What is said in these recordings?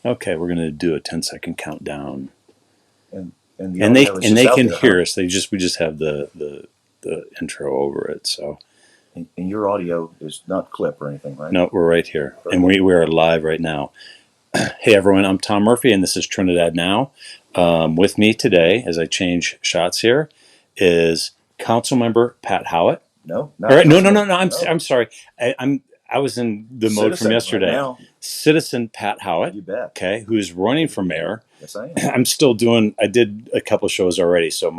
Okay, we're going to do a 10-second countdown. And they can hear us. We just have the intro over it. So. And your audio is not clip or anything, right? No, we're right here. Perfect. And we are live right now. Hey everyone, I'm Tom Murphy and this is Trinidad Now. With me today, as I change shots here, is Councilmember Pat Howlett. No. I'm sorry. I was in the mode from yesterday. Right, Citizen Pat Howlett. You bet. Okay, who's running for mayor. Yes, I am. I'm still I did a couple of shows already, so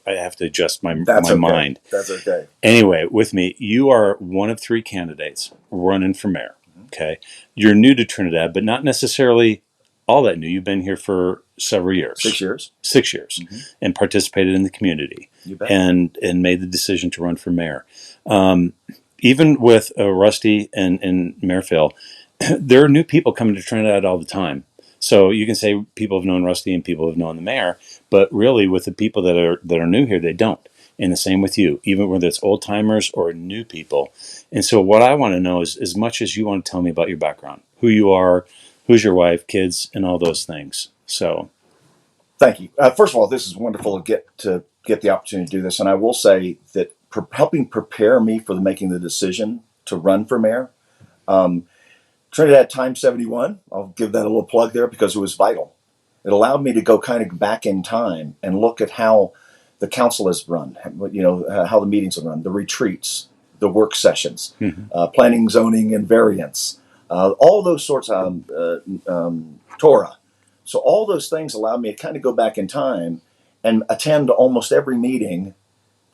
I have to adjust my mind. That's okay. Anyway, with me, you are one of 3 candidates running for mayor. Okay, you're new to Trinidad, but not necessarily all that new. You've been here for several years. 6 years. 6 years, and participated in the community, you bet. and made the decision to run for mayor. Even with Rusty and Mayor Phil, there are new people coming to Trinidad all the time. So you can say people have known Rusty and people have known the mayor, but really with the people that are new here, they don't. And the same with you, even whether it's old timers or new people. And so what I want to know is, as much as you want to tell me about your background, who you are, who's your wife, kids, and all those things. So, thank you. First of all, this is wonderful to get the opportunity to do this. And I will say that helping prepare me for making the decision to run for mayor, Trinidad Time 71, I'll give that a little plug there because it was vital. It allowed me to go kind of back in time and look at how the council has run, how the meetings have run, the retreats, the work sessions, planning, zoning, and variance, all those sorts of Torah. So all those things allowed me to kind of go back in time and attend almost every meeting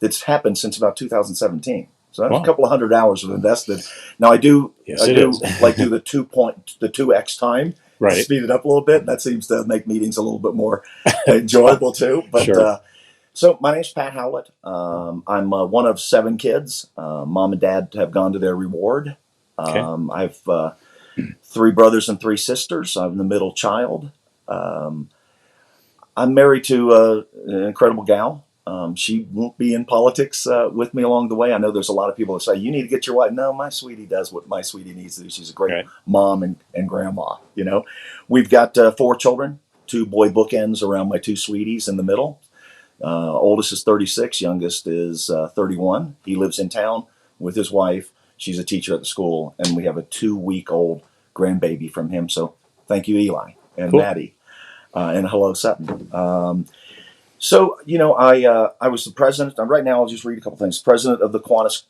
that's happened since about 2017. So that's a couple of 100 hours of invested. Now I do like do the 2x time, right? Speed it up a little bit. That seems to make meetings a little bit more enjoyable too. But sure. So my name's Pat Howlett. I'm one of 7 kids. Mom and Dad have gone to their reward. Okay. I have 3 brothers and 3 sisters. I'm the middle child. I'm married to an incredible gal. She won't be in politics with me along the way. I know there's a lot of people that say, you need to get your wife. No, my sweetie does what my sweetie needs to do. She's a great mom and grandma. We've got 4 children, 2 boy bookends around my 2 sweeties in the middle. Oldest is 36, youngest is 31. He lives in town with his wife. She's a teacher at the school, and we have a 2-week-old grandbaby from him. So thank you, Eli and Maddie, and hello, Sutton. So, I was the president. Right now, I'll just read a couple things. President of the Kiwanis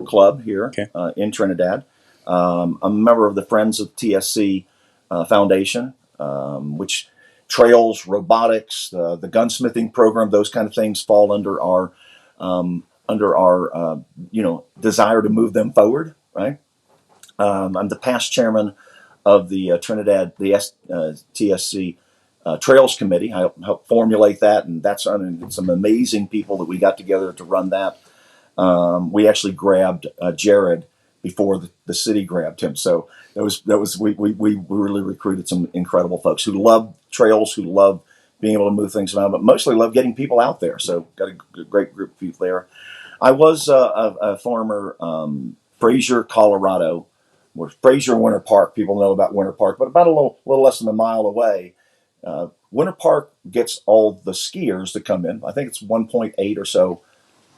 Club here in Trinidad. I'm a member of the Friends of TSC Foundation, which trails, robotics, the gunsmithing program, those kind of things fall under our desire to move them forward, right? I'm the past chairman of the Trinidad, the TSC Trails Committee. I helped formulate that, and that's some amazing people that we got together to run that. We actually grabbed Jared before the city grabbed him. So we really recruited some incredible folks who love trails, who love being able to move things around, but mostly love getting people out there. So got a great group of people there. I was a former Fraser, Colorado, where Fraser and Winter Park, people know about Winter Park, but about a little less than a mile away. Winter Park gets all the skiers that come in. I think it's 1.8 or so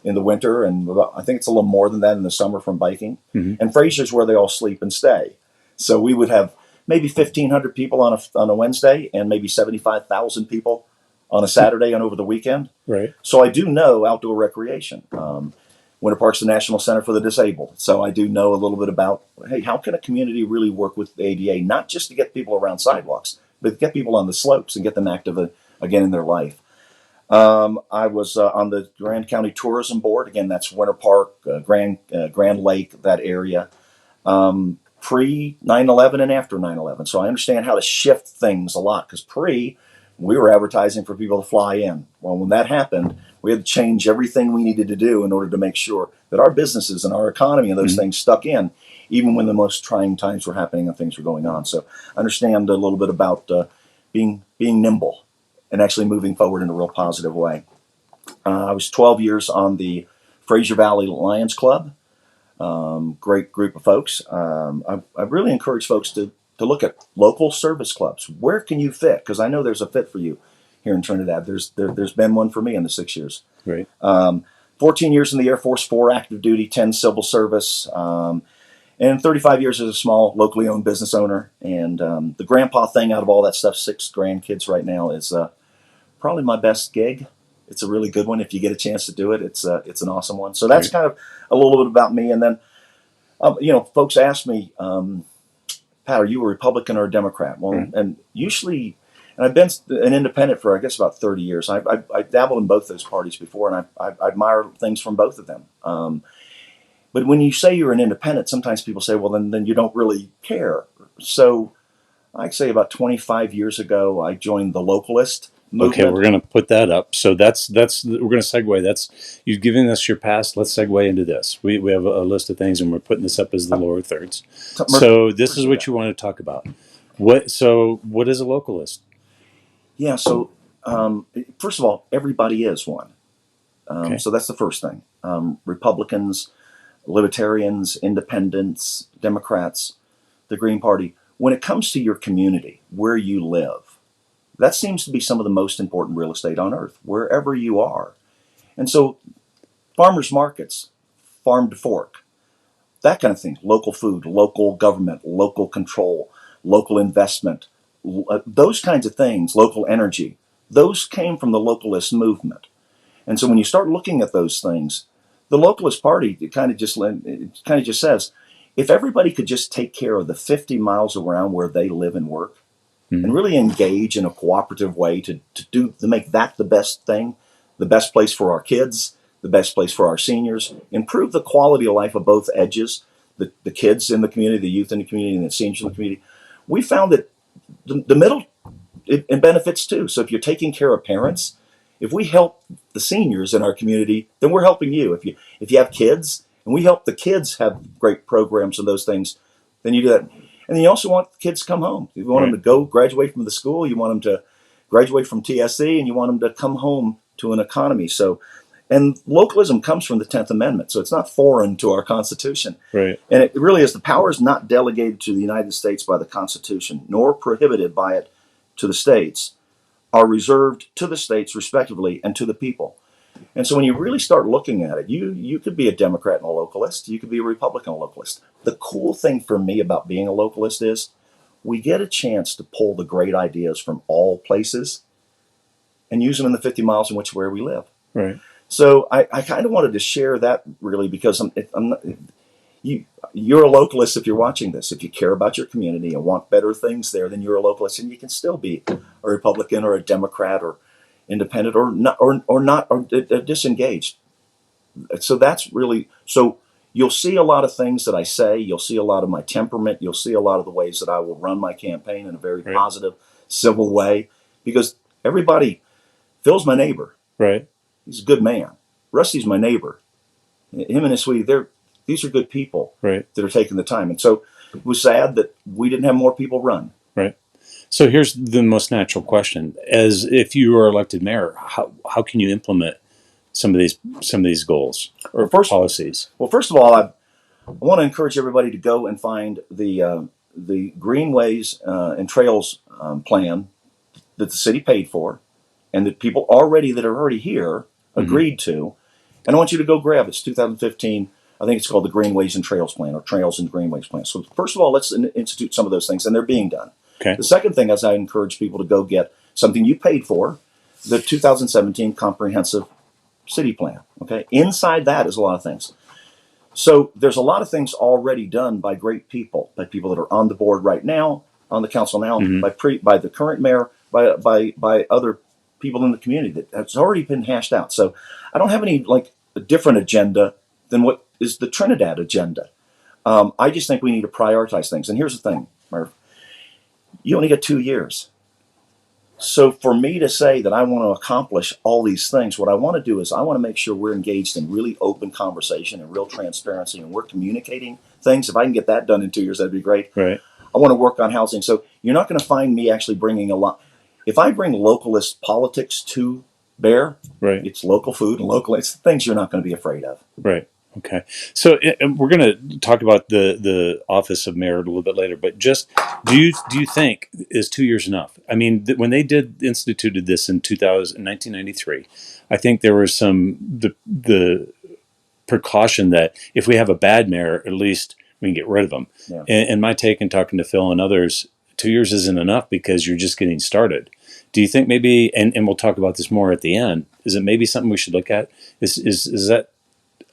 in the winter, and I think it's a little more than that in the summer from biking. And Fraser's where they all sleep and stay. So we would have maybe 1,500 people on a Wednesday and maybe 75,000 people on a Saturday and over the weekend. Right. So I do know outdoor recreation. Winter Park's the National Center for the Disabled. So I do know a little bit about, hey, how can a community really work with the ADA, not just to get people around sidewalks, but get people on the slopes and get them active again in their life. I was on the Grand County Tourism Board. Again, that's Winter Park, Grand Lake, that area, pre 9/11 and after 9/11. So I understand how to shift things a lot, because we were advertising for people to fly in. Well, when that happened, we had to change everything we needed to do in order to make sure that our businesses and our economy and those things stuck in, even when the most trying times were happening and things were going on. So I understand a little bit about being nimble and actually moving forward in a real positive way. I was 12 years on the Fraser Valley Lions Club. Great group of folks. I really encourage folks to to look at local service clubs. Where can you fit? Because I know there's a fit for you here in Trinidad. There's been one for me in the 6 years. Right. 14 years in the Air Force, 4 active duty, 10 civil service, and 35 years as a small locally owned business owner. And the grandpa thing out of all that stuff, 6 grandkids right now, is probably my best gig. It's a really good one. If you get a chance to do it, it's an awesome one. So that's Right. kind of a little bit about me. And then, folks ask me, Pat, are you a Republican or a Democrat? Well, Right. and usually, and I've been an independent for, I guess, about 30 years. I dabbled in both those parties before, and I admire things from both of them. But when you say you're an independent, sometimes people say, well, then you don't really care. So I'd say about 25 years ago, I joined the Localist movement. Okay, we're going to put that up. So that's we're going to segue. That's, you've given us your past. Let's segue into this. We have a list of things, and we're putting this up as the lower thirds. So this is what you want to talk about. What is a localist? Yeah. So first of all, everybody is one. Okay. So that's the first thing. Republicans, Libertarians, Independents, Democrats, the Green Party. When it comes to your community, where you live, that seems to be some of the most important real estate on earth, wherever you are. And so farmers markets, farm to fork, that kind of thing, local food, local government, local control, local investment, those kinds of things, local energy, those came from the localist movement. And so when you start looking at those things, the Localist Party it kind of just says, if everybody could just take care of the 50 miles around where they live and work, and really engage in a cooperative way to make that the best thing, the best place for our kids, the best place for our seniors, improve the quality of life of both edges, the kids in the community, the youth in the community, and the seniors in the community. We found that the middle it benefits too. So if you're taking care of parents, if we help the seniors in our community, then we're helping you. If you have kids and we help the kids have great programs and those things, then you do that. And then you also want kids to come home. You want them to go graduate from the school. You want them to graduate from TSC, and you want them to come home to an economy. So, and localism comes from the 10th Amendment, so it's not foreign to our Constitution. Right. And it really is the powers not delegated to the United States by the Constitution, nor prohibited by it to the states, are reserved to the states respectively and to the people. And so when you really start looking at it, you could be a Democrat and a localist. You could be a Republican and a localist. The cool thing for me about being a localist is we get a chance to pull the great ideas from all places and use them in the 50 miles in where we live. Right. So I kind of wanted to share that really because you're a localist if you're watching this. If you care about your community and want better things there, then you're a localist, and you can still be a Republican or a Democrat or independent or disengaged. So that's really, so you'll see a lot of things that I say. You'll see a lot of my temperament. You'll see a lot of the ways that I will run my campaign in a very positive, civil way, because everybody, Phil's my neighbor. Right. He's a good man. Rusty's my neighbor. Him and his sweetie, these are good people that are taking the time. And so it was sad that we didn't have more people run. Right. So here's the most natural question: as if you were elected mayor, how can you implement some of these goals or policies? Well, first of all, I want to encourage everybody to go and find the greenways and trails plan that the city paid for, and that people that are already here agreed to. And I want you to go grab it. It's 2015. I think it's called the Greenways and Trails Plan, or Trails and Greenways Plan. So first of all, let's institute some of those things, and they're being done. Okay. The second thing is I encourage people to go get something you paid for, the 2017 Comprehensive City Plan. Okay, inside that is a lot of things. So there's a lot of things already done by great people, by people that are on the board right now, on the council now, by the current mayor, by other people in the community that's already been hashed out. So I don't have any a different agenda than what is the Trinidad agenda. I just think we need to prioritize things. And here's the thing, Murph. You only got 2 years. So for me to say that I want to accomplish all these things, what I want to do is I want to make sure we're engaged in really open conversation and real transparency, and we're communicating things. If I can get that done in 2 years, that'd be great. Right. I want to work on housing. So you're not going to find me actually bringing a lot. If I bring localist politics to bear, right, it's local food and local, it's things you're not going to be afraid of. Right. Okay. So we're going to talk about the office of mayor a little bit later, but just do you think is 2 years enough? I mean, when they instituted this in 1993, I think there was the precaution that if we have a bad mayor, at least we can get rid of them. Yeah. And my take in talking to Phil and others, 2 years isn't enough because you're just getting started. Do you think maybe, and we'll talk about this more at the end, is it maybe something we should look at? Is that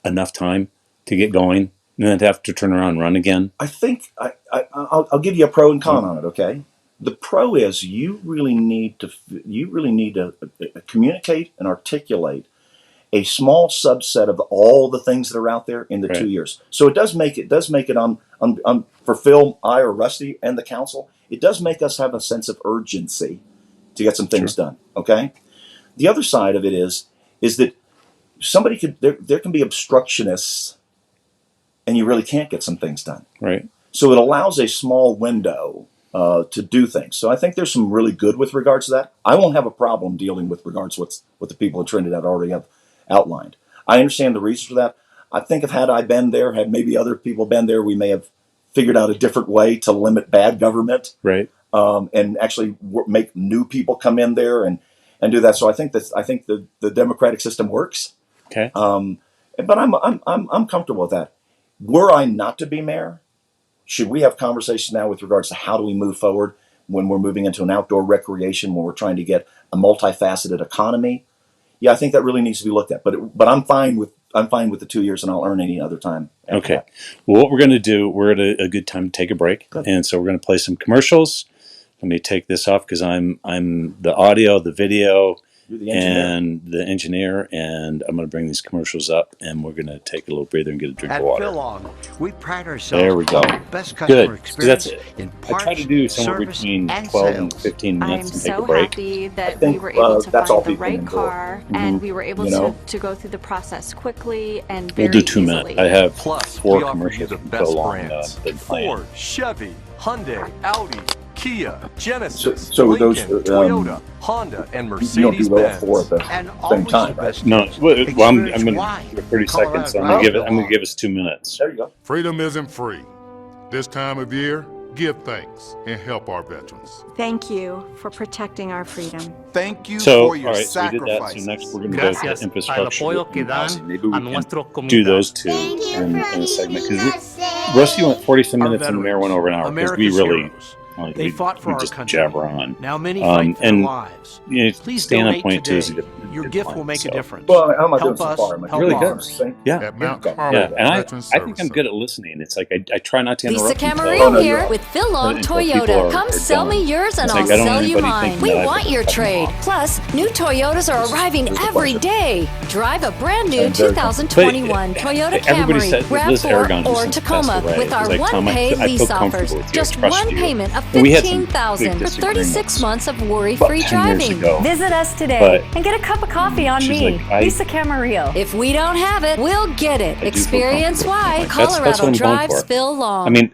enough time to get going and then to have to turn around and run again? I think I'll give you a pro and con on it. Okay, the pro is you really need to communicate and articulate a small subset of all the things that are out there in the Right. 2 years. So it does make it on for Phil, I, or Rusty and the council. It does make us have a sense of urgency to get some things done. Okay. The other side of it is that there can be obstructionists, and you really can't get some things done. Right. So it allows a small window to do things. So I think there's some really good with regards to that. I won't have a problem dealing with regards to what the people in Trinidad already have outlined. I understand the reasons for that. I think if had I been there, had maybe other people been there, we may have figured out a different way to limit bad government, Right. and actually make new people come in there and do that. So I think the democratic system works. Okay. But I'm comfortable with that. Were I not to be mayor, should we have conversations now with regards to how do we move forward when we're moving into an outdoor recreation, when we're trying to get a multifaceted economy? Yeah, I think that really needs to be looked at. But I'm fine with the 2 years, and I'll earn any other time. Okay. That. Well, what we're going to do, we're at a good time to take a break. Good. And so we're going to play some commercials. Let me take this off because I'm the audio, the video, You're the engineer. and the engineer, and I'm going to bring these commercials up, and we're going to take a little breather and get a drink At of water. Philong, we pride ourselves There we go. on the best customer Good. So experience that's it. in I parts, try to do somewhere service, between and 12 and sales. 15 I'm minutes and take so a break. happy that think, we were able to that's all find the people right can do. car and we were able You know? to go through the process quickly and We'll very do 2 easily. minutes. I have Plus, 4 we offer you commercials the from best Phil Long brands: been playing. Ford, Chevy, Hyundai, Audi, Kia, Genesis, So those, Lincoln, Toyota, Honda, and you don't do all Mercedes-Benz. four at the And same always time, the right? best No, deals. well, I'm Experience going why to 30 seconds, so I'm Colorado going to Drive. give us 2 minutes. There you go. Freedom isn't free. This time of year, give thanks and help our veterans. Thank you for protecting our freedom. Thank you So, for your all right, so we did that. sacrifices. So next we're going to go Gracias to al infrastructure apoyo que and housing. dan Maybe we a can nuestra do comunidad. those two in a segment. Because Rusty went 47 minutes and the mayor went over an hour because we America's really heroes. like, They fought for we our just country. jabber on. Now many fight for their and lives. you know, Please staying on donate point too is today. a good Your good gift plan, will make a so. difference. Well, how am I doing Help so us, far? Am I help Really doing good. this? Yeah. At Mount Yeah. Carmel Yeah, and I Veterans think I'm Service good at listening. It's like I try not to Lisa interrupt people. Camarillo no, here you're with Phil Long Until people Toyota. are Come sell done. me yours and It's I'll like I don't sell want you anybody mine. thinking We that I want have your to cut them trade. off. Plus, new Toyotas are arriving There's a every pleasure. day. Drive a brand new And very- 2021 Toyota Everybody Camry, said Liz Aragon RAV4, or just Tacoma passed away. with our It was like, Tom, one-pay I feel lease comfortable offers. with you. I Just trust one you. payment of And we had some $15,000 big for 36 disagreements months of about worry-free 10 years driving. ago. Visit us today But and get a cup of coffee on she's me, like, Lisa Camarillo. If we don't have it, we'll get it. I do feel Experience comfortable. why Like, that's what Colorado I'm going drives for. Phil Long. I mean,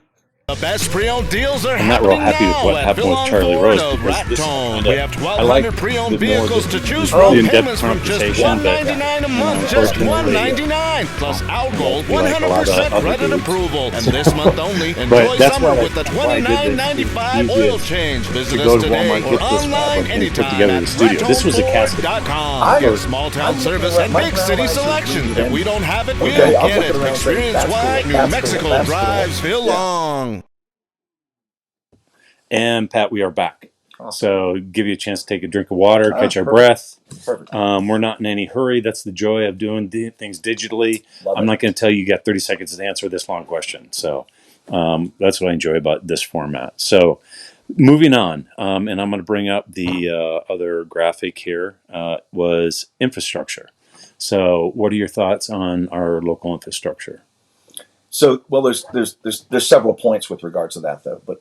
The best pre-owned deals are I'm not real happening happy with now what at happened with Philong Charlie Ford Rose of because this is Raton. kind We of, have I like 1,200 pre-owned the more vehicles to choose the from. in-depth Payments from just conversation, but $199 a month, just unfortunately, $199 plus Outgold, we like a lot of 100% other credit dudes. approval. And this month only, But enjoy that's summer why with the why I did this, $29.95 to use oil this, change. Visit to go us to today Walmart, or get this online fabric and put anytime together at the studio. This was a casting. ratonford.com. Your small town service and big city selection. If we don't have it, we'll Okay, I'll get look it. around and say, Experience that's why cool, New that's Mexico cool, that's cool. drives Phil Yeah. Long. And Pat, we are back. Awesome. So give you a chance to take a drink of water, catch our Perfect. breath. Perfect. We're not in any hurry. That's the joy of doing things digitally. Love I'm it. not going to tell you got 30 seconds to answer this long question. So that's what I enjoy about this format. So moving on, and I'm going to bring up the other graphic here, was infrastructure. So what are your thoughts on our local infrastructure? So, well, there's several points with regards to that, though. But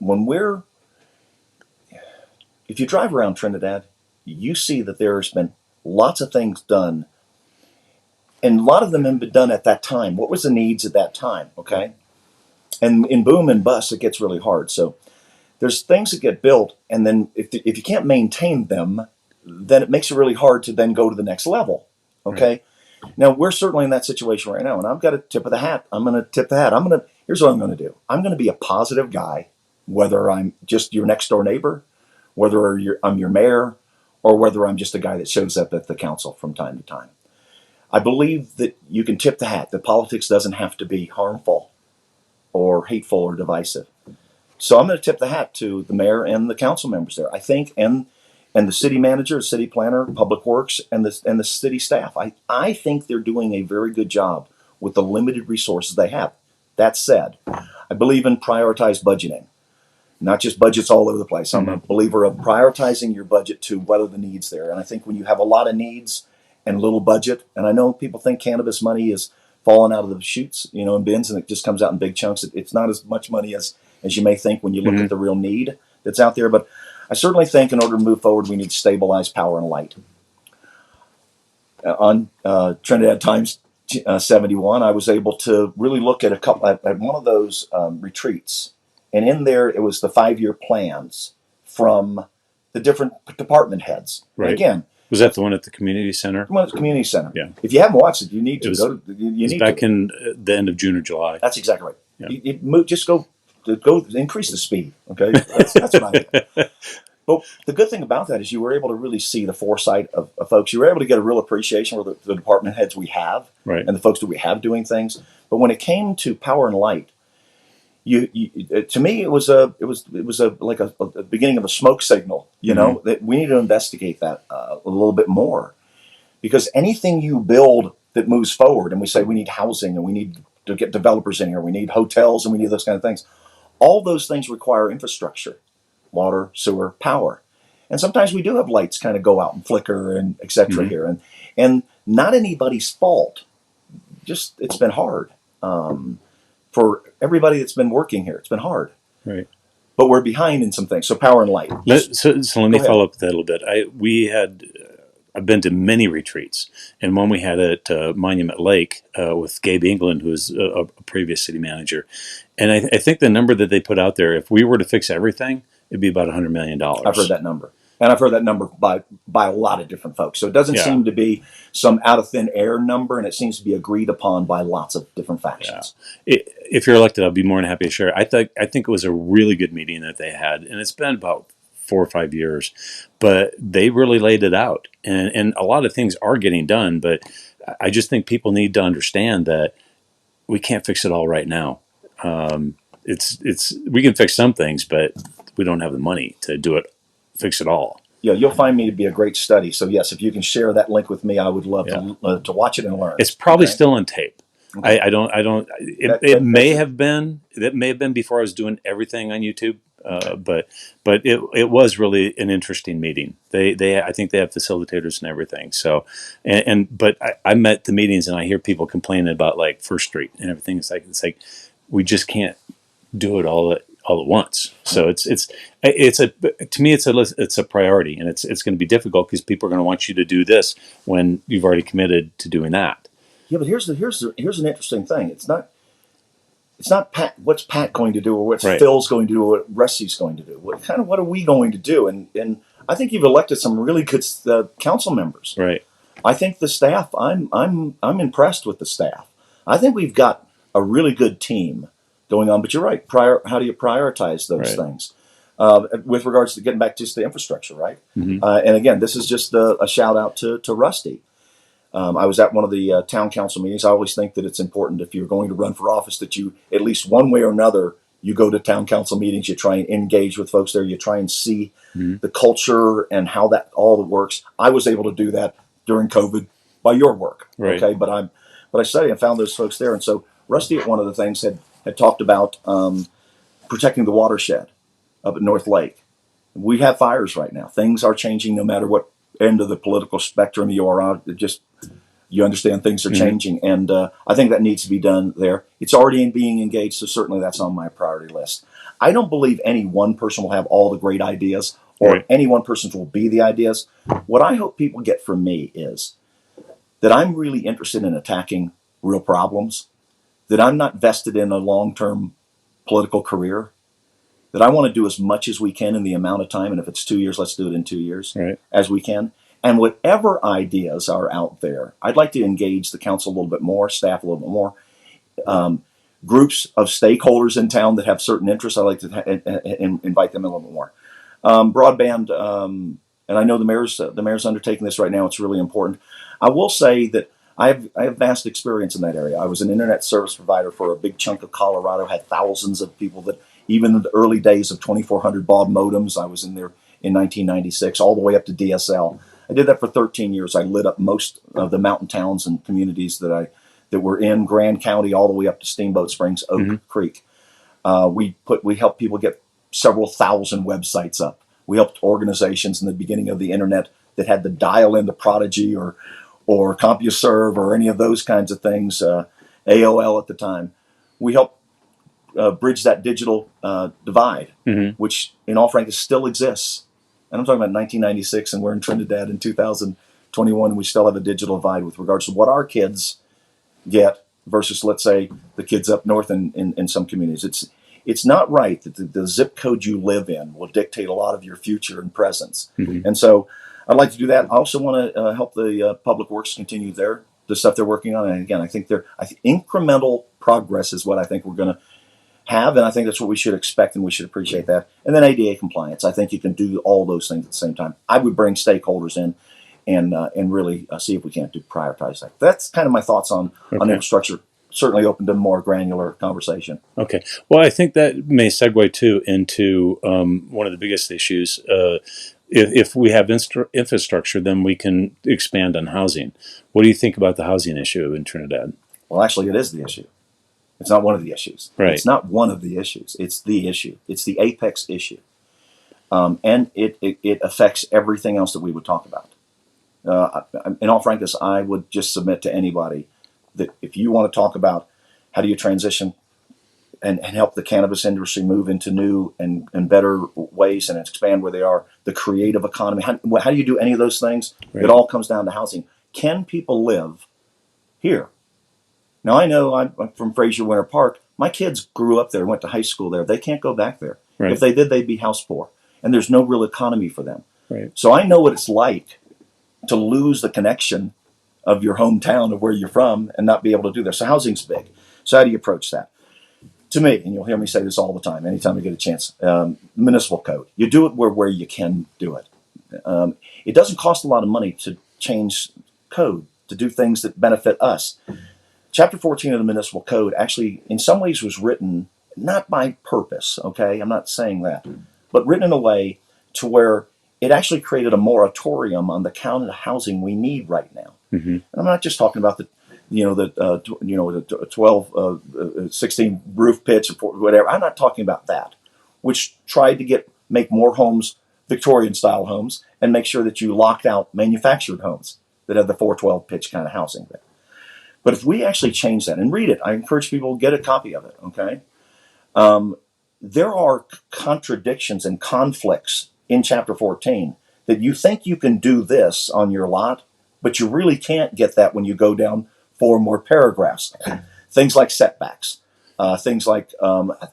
if you drive around Trinidad, you see that there's been lots of things done, and a lot of them have been done at that time. What was the needs at that time? Okay, and in boom and bust, it gets really hard. So there's things that get built, and then if you can't maintain them, then it makes it really hard to then go to the next level. Okay, Now we're certainly in that situation right now, and I've got a tip of the hat. I'm going to tip the hat. Here's what I'm going to do. I'm going to be a positive guy, whether I'm just your next door neighbor, whether I'm your mayor, or whether I'm just a guy that shows up at the council from time to time. I believe that you can tip the hat, that politics doesn't have to be harmful or hateful or divisive. So I'm going to tip the hat to the mayor and the council members there. I think, and the city manager, city planner, public works, and the city staff. I think they're doing a very good job with the limited resources they have. That said, I believe in prioritized budgeting, not just budgets all over the place. I'm a believer of prioritizing your budget to what are the needs there. And I think when you have a lot of needs and little budget, and I know people think cannabis money is falling out of the chutes, in bins, and it just comes out in big chunks. It's not as much money as you may think when you look at the real need that's out there. But I certainly think in order to move forward, we need to stabilize power and light. On Trinidad Times 71, I was able to really look at at one of those retreats. And in there, it was the 5-year plans from the different department heads. Right. And again, was that the one at the community center? The one at the community center. Yeah. If you haven't watched it, you need to go. It was back in the end of June or July. That's exactly right. Yeah. Just go increase the speed. Okay, that's what I mean. But the good thing about that is you were able to really see the foresight of folks. You were able to get a real appreciation for the department heads we have, right, and the folks that we have doing things. But when it came to power and light, to me it was like a beginning of a smoke signal. That we need to investigate that a little bit more, because anything you build that moves forward, and we say we need housing and we need to get developers in here, we need hotels and we need those kind of things. All those things require infrastructure. Water, sewer, power. And sometimes we do have lights kind of go out and flicker and et cetera here. And not anybody's fault. Just, it's been hard. For everybody that's been working here, it's been hard. Right. But we're behind in some things. So power and light. So let me follow up with that a little bit. I've been to many retreats, and one we had at Monument Lake with Gabe England, who was a previous city manager. And I think the number that they put out there, if we were to fix everything, it'd be about $100 million. I've heard that number. And I've heard that number by a lot of different folks. So it doesn't seem to be some out of thin air number, and it seems to be agreed upon by lots of different factions. Yeah. If you're elected, I'll be more than happy to share. I think it was a really good meeting that they had, and it's been about 4 or 5 years, but they really laid it out, and a lot of things are getting done. But I just think people need to understand that we can't fix it all right now. We can fix some things, but we don't have the money to fix it all. Yeah, you'll find me to be a great study. So yes, if you can share that link with me, I would love to watch it and learn. It's probably still on tape. Okay. I don't. It may have been before I was doing everything on YouTube. But it was really an interesting meeting. I think they have facilitators and everything. So, but I met the meetings and I hear people complaining about like First Street and everything. It's like we just can't do it all at once. So to me it's a priority, and it's going to be difficult because people are going to want you to do this when you've already committed to doing that. Yeah, but here's an interesting thing. It's not Pat. What's Pat going to do, or what's Phil's going to do, or what Rusty's going to do? What are we going to do? And I think you've elected some really good council members. Right. I think the staff. I'm impressed with the staff. I think we've got a really good team going on. But you're right. How do you prioritize those things? With regards to getting back to the infrastructure, right? Mm-hmm. And again, this is just a shout out to Rusty. I was at one of the town council meetings. I always think that it's important if you're going to run for office that you, at least one way or another, you go to town council meetings, you try and engage with folks there, you try and see the culture and how that all works. I was able to do that during COVID by your work. Right. Okay, but I studied and found those folks there. And so Rusty at one of the things had talked about protecting the watershed up at North Lake. We have fires right now. Things are changing no matter what end of the political spectrum you are on. You understand things are changing, and I think that needs to be done there. It's already being engaged, so certainly that's on my priority list. I don't believe any one person will have all the great ideas, or any one person will be the ideas. What I hope people get from me is that I'm really interested in attacking real problems, that I'm not vested in a long-term political career, that I want to do as much as we can in the amount of time, and if it's 2 years, let's do it in 2 years, as we can. And whatever ideas are out there, I'd like to engage the council a little bit more, staff a little bit more. Groups of stakeholders in town that have certain interests, I'd like to invite them a little bit more. Broadband, and I know the mayor's undertaking this right now. It's really important. I will say that I have vast experience in that area. I was an internet service provider for a big chunk of Colorado, had thousands of people that, even in the early days of 2400 baud modems, I was in there in 1996, all the way up to DSL. I did that for 13 years. I lit up most of the mountain towns and communities that were in Grand County, all the way up to Steamboat Springs, Oak Creek. We helped people get several thousand websites up. We helped organizations in the beginning of the internet that had to dial into Prodigy or CompuServe or any of those kinds of things, AOL at the time. We helped bridge that digital divide, which in all frankness still exists. And I'm talking about 1996, and we're in Trinidad in 2021, and we still have a digital divide with regards to what our kids get versus, let's say, the kids up north in some communities. It's not right that the zip code you live in will dictate a lot of your future and presence. And so I'd like to do that. I also want to help the public works continue the stuff they're working on. And again, I think incremental progress is what I think we're going to have, and I think that's what we should expect, and we should appreciate that. And then ADA compliance. I think you can do all those things at the same time. I would bring stakeholders in and really see if we can't prioritize that. That's kind of my thoughts on infrastructure. Certainly open to more granular conversation. Okay. Well, I think that may segue too into one of the biggest issues. If we have infrastructure, then we can expand on housing. What do you think about the housing issue in Trinidad? Well, actually, it is the issue. It's not one of the issues. Right. It's not one of the issues. It's the issue. It's the apex issue. And it affects everything else that we would talk about. In all frankness, I would just submit to anybody that if you want to talk about how do you transition and help the cannabis industry move into new and better ways and expand where they are, the creative economy, how do you do any of those things? Right. It all comes down to housing. Can people live here? Now, I know I'm from Fraser Winter Park. My kids grew up there, went to high school there. They can't go back there. Right. If they did, they'd be house poor. And there's no real economy for them. Right. So I know what it's like to lose the connection of your hometown of where you're from and not be able to do that. So housing's big. So how do you approach that? To me, and you'll hear me say this all the time, anytime I get a chance, municipal code. You do it where you can do it. It doesn't cost a lot of money to change code, to do things that benefit us. Chapter 14 of the municipal code actually, in some ways, was written not by purpose, okay? I'm not saying that. But written in a way to where it actually created a moratorium on the kind of housing we need right now. And I'm not just talking about the 12, 16 roof pitch or whatever. I'm not talking about that, which tried to make more homes Victorian-style homes and make sure that you locked out manufactured homes that have the 412 pitch kind of housing there. But if we actually change that and read it, I encourage people to get a copy of it, okay? There are contradictions and conflicts in Chapter 14 that you think you can do this on your lot, but you really can't get that when you go down 4 more paragraphs. Things like setbacks, things like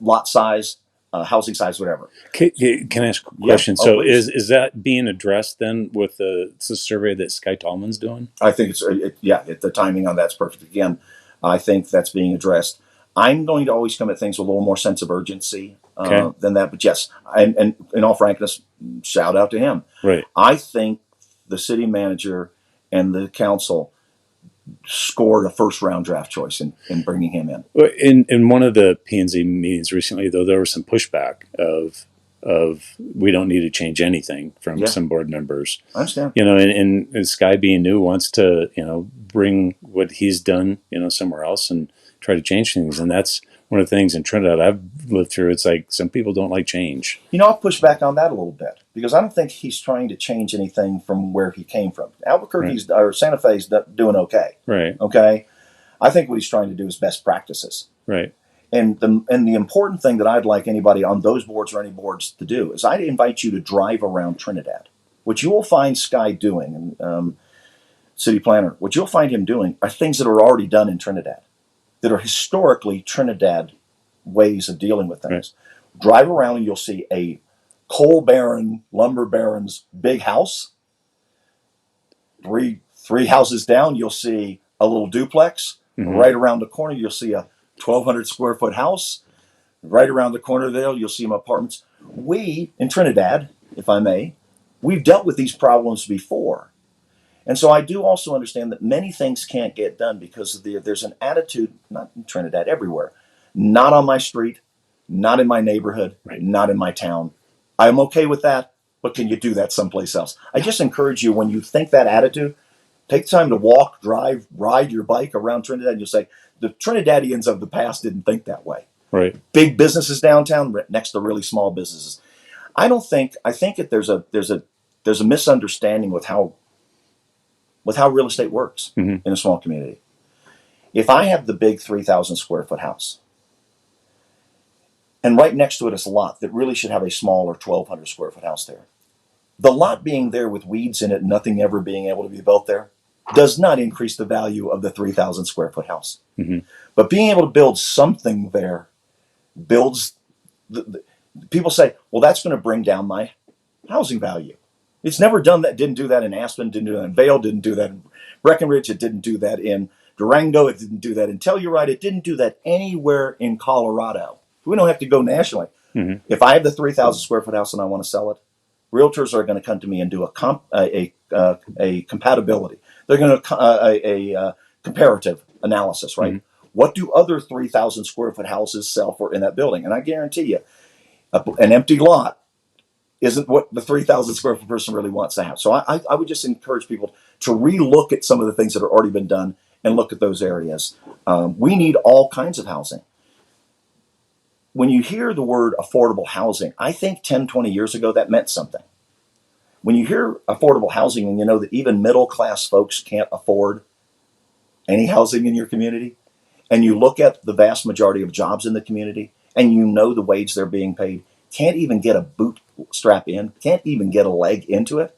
lot size, housing size, whatever. Can I ask a question? Yeah. So is that being addressed then with the survey that Sky Tallman's doing? I think the timing on that's perfect. Again, I think that's being addressed. I'm going to always come at things with a little more sense of urgency than that. But yes, and in all frankness, shout out to him. Right. I think the city manager and the council scored a first-round draft choice in bringing him in. In one of the P&Z meetings recently, though, there was some pushback of we don't need to change anything from some board members. I understand. And Sky being new wants to, bring what he's done, somewhere else and try to change things. And that's one of the things in Trinidad I've lived through. It's like some people don't like change. I'll push back on that a little bit because I don't think he's trying to change anything from where he came from. Albuquerque's or Santa Fe's doing okay. Right. Okay. I think what he's trying to do is best practices. Right. And the important thing that I'd like anybody on those boards or any boards to do is I'd invite you to drive around Trinidad. What you will find Sky doing, and city planner, what you'll find him doing are things that are already done in Trinidad, that are historically Trinidad ways of dealing with things. Right. Drive around and you'll see a coal baron, lumber baron's big house three houses down, you'll see a little duplex. Right around the corner, you'll see a 1,200 square foot house. Right around the corner there, you'll see some apartments. We, in Trinidad, if I may, we've dealt with these problems before. And so I do also understand that many things can't get done because there's an attitude, not in Trinidad, everywhere, not on my street, not in my neighborhood, not in my town. I'm okay with that, but can you do that someplace else? I just encourage you, when you think that attitude, take time to walk, drive, ride your bike around Trinidad, and you'll say, the Trinidadians of the past didn't think that way. Right. Big businesses downtown next to really small businesses. I think that there's a misunderstanding with how real estate works in a small community. If I have the big 3,000 square foot house, and right next to it is a lot that really should have a smaller 1,200 square foot house there, the lot being there with weeds in it, nothing ever being able to be built there, does not increase the value of the 3,000 square foot house. But being able to build something there builds, people say, well, that's going to bring down my housing value. It's never done that. Didn't do that in Aspen, didn't do that in Vail, didn't do that in Breckenridge, it didn't do that in Durango, it didn't do that in Telluride, it didn't do that anywhere in Colorado. We don't have to go nationally. If I have the 3,000 square foot house and I want to sell it, realtors are going to come to me and do a compatibility. They're going to a comparative analysis, right? What do other 3,000 square foot houses sell for in that building? And I guarantee you, an empty lot isn't what the 3,000 square foot person really wants to have. So I would just encourage people to relook at some of the things that have already been done and look at those areas. We need all kinds of housing. When you hear the word affordable housing, I think 10, 20 years ago, that meant something. When you hear affordable housing and you know that even middle class folks can't afford any housing in your community, and you look at the vast majority of jobs in the community, and you know the wage they're being paid, can't even get a bootstrap in, can't even get a leg into it.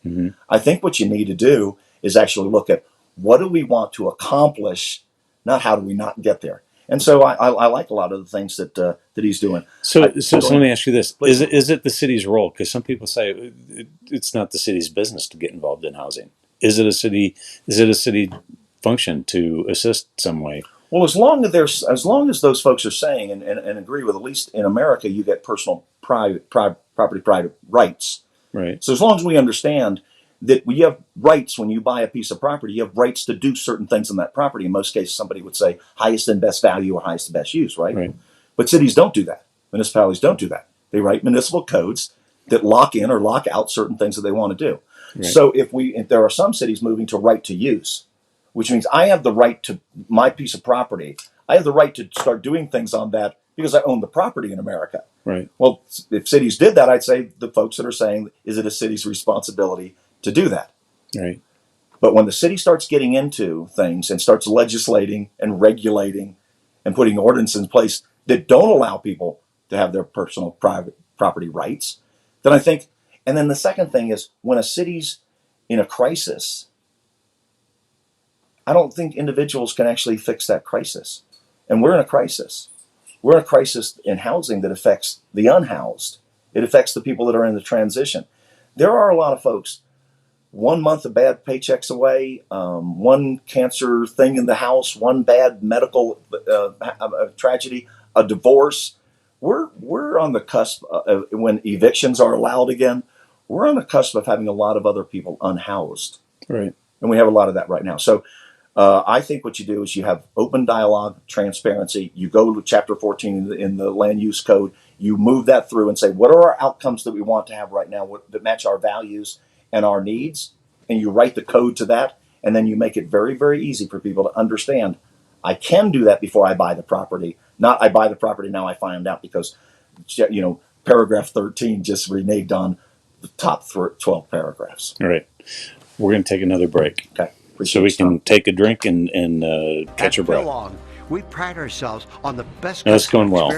I think what you need to do is actually look at what do we want to accomplish, not how do we not get there. And so I like a lot of the things that he's doing. So let me ask you this: is it the city's role? Because some people say it's not the city's business to get involved in housing. Is it a city function to assist some way? Well, as long as those folks are saying and agree with, at least in America, you get personal property rights. Right. So as long as we understand that you have rights when you buy a piece of property, you have rights to do certain things on that property. In most cases, somebody would say highest and best value or highest and best use, right? But cities don't do that. Municipalities don't do that. They write municipal codes that lock in or lock out certain things that they want to do. Right. So if there are some cities moving to right to use, which means I have the right to my piece of property. I have the right to start doing things on that because I own the property in America. Right. Well, if cities did that, I'd say the folks that are saying, is it a city's responsibility to do that? Right. But when the city starts getting into things and starts legislating and regulating and putting ordinances in place that don't allow people to have their personal private property rights, then I think, and then the second thing is when a city's in a crisis, I don't think individuals can actually fix that crisis. And we're in a crisis. We're in a crisis in housing that affects the unhoused. It affects the people that are in the transition. There are a lot of folks, 1 month of bad paychecks away, one cancer thing in the house, one bad medical tragedy, a divorce. We're on the cusp when evictions are allowed again. We're on the cusp of having a lot of other people unhoused. Right. And we have a lot of that right now. So I think what you do is you have open dialogue, transparency. You go to Chapter 14 in the Land Use Code. You move that through and say, what are our outcomes that we want to have right now that match our values and our needs? And you write the code to that. And then you make it very, very easy for people to understand. I can do that before I buy the property. Not I buy the property, now I find out because, paragraph 13 just reneged on the top 12 paragraphs. All right. We're going to take another break. Okay. So we can take a drink and catch our breath. On, we pride ourselves on the best. That's going well.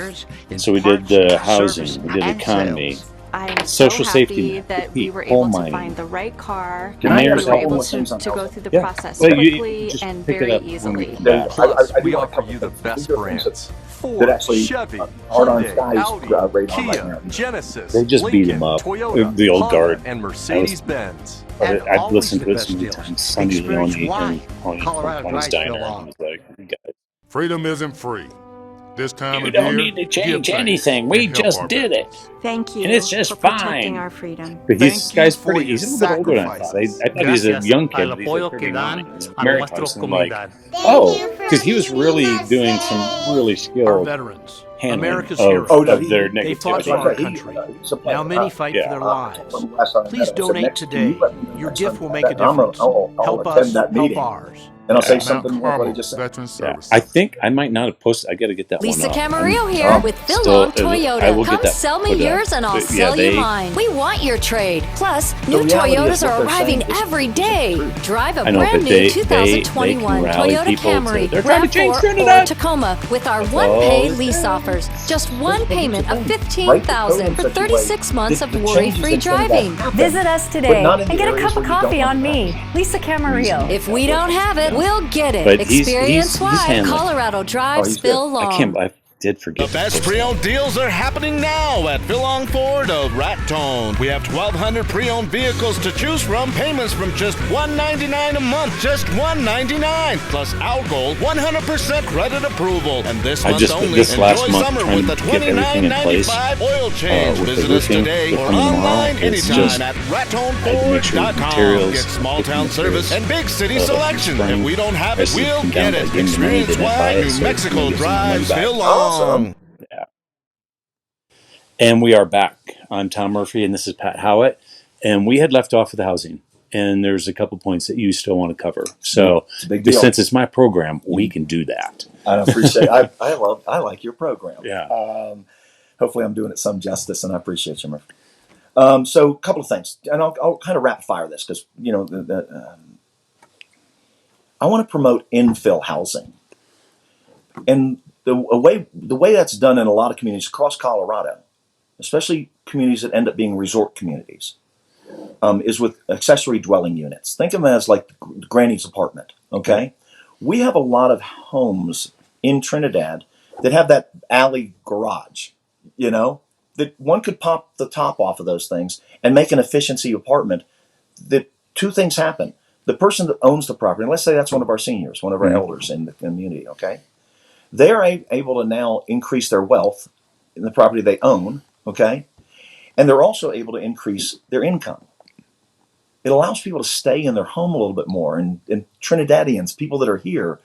So we did housing, housing, we did economy, sales. I'm social so safety, happy that we were coal able to mining. find the right car. The And we mayor's were able office. to go through the Yeah. process Well, you quickly just and pick it very up when we easily. come back. Plus, I we do offer like you the these best are things brands. that actually Chevy, aren't on Hyundai, Sky's Audi, radar right Kia, now. Genesis, They just beat Lincoln, him up. Toyota, The old Honda, guard. and Mercedes-Benz. And I've always listened the to it best so many deals. times. Sunny Experience Leone why and Colorado on his drives diner. feel And on. he was like, "Guys, Freedom isn't free. This time you of don't year, need to give change thanks anything. We and help just our did it. veterans. Thank you And it's just for protecting fine." our freedom. But this Thank you guy's for pretty. your He's a little bit older than I thought. I sacrifices. thought he was a Gracias young kid, al but he's like apoyo que 39. dan He's a married nuestra twice, and I'm like, comunidad. oh, because he was really doing some really Our skilled veterans, handling America's of, heroes. Oh no, their They fought negativity. for our he, country. he's a player. Now many fight yeah. for their I told lives. him last time I Please met him, I said, donate next, can you today. let me know Your next gift time will you make a have that? difference. I'll Help attend us, that help meeting, ours. and I'll say Mount something like what he Carmel just said. Veteran Yeah, Services. I think I might not have posted. I got to get that Lisa one up. Camarillo here Oh, with Phil still- Long I will Toyota. get Come that sell me put up. yours and I'll Yeah, sell you they- mine. We want your trade. Plus, new reality Toyotas is what are they're arriving saying is- every is day. true. Drive a I know, brand but new they 2021 can rally Toyota people to- Camry, they're trying to change RAV4, or Trinidad. Tacoma with our all one-pay it lease is. offers. Just one But payment of here's the thing. $15,000 Write for the code in 36 such a way months that of the worry-free changes in Trinidad driving. happen, Visit us but today not in and the get a areas cup of where you coffee don't on want me, Lisa Camarillo. If we don't have it, we'll get it. But he's Experience why handling. Colorado drives he's good. Phil Long. I did forget. The to best post pre-owned deals are happening now at Philong Ford of Raton. We have 1,200 pre-owned vehicles to choose from. Payments from just $199 a month. Just $199. Plus our goal, 100% credit approval. And this I month just- only, this last enjoy month summer trying with the to get everything in place, $29.95 oil change. with the Visit us roofing today or coming tomorrow, online it's anytime just- at I had to make sure the ratonford.com. materials- Get small get the town service materials, and big city the selection. spring If we don't have it, prices we'll come down get by it. getting the money, Experience they didn't buy why it, New so Mexico it's gonna get some money drives back. Phil Awesome. Long. And we are back. I'm Tom Murphy, and this is Pat Howlett. And we had left off with housing, and there's a couple points that you still want to cover. So, It's a big deal. since it's my program, we can do that. I appreciate. I like your program. Yeah. Hopefully, I'm doing it some justice, and I appreciate you, Murphy. So, a couple of things, and I'll kind of rapid fire this because I want to promote infill housing, and the way that's done in a lot of communities across Colorado, especially communities that end up being resort communities, is with accessory dwelling units. Think of them as like Granny's apartment. Okay, we have a lot of homes in Trinidad that have that alley garage. That one could pop the top off of those things and make an efficiency apartment. That two things happen. The person that owns the property, and let's say that's one of our seniors, one of our elders in the community, okay? They are able to now increase their wealth in the property they own, okay? And they're also able to increase their income. It allows people to stay in their home a little bit more, and Trinidadians, people that are here,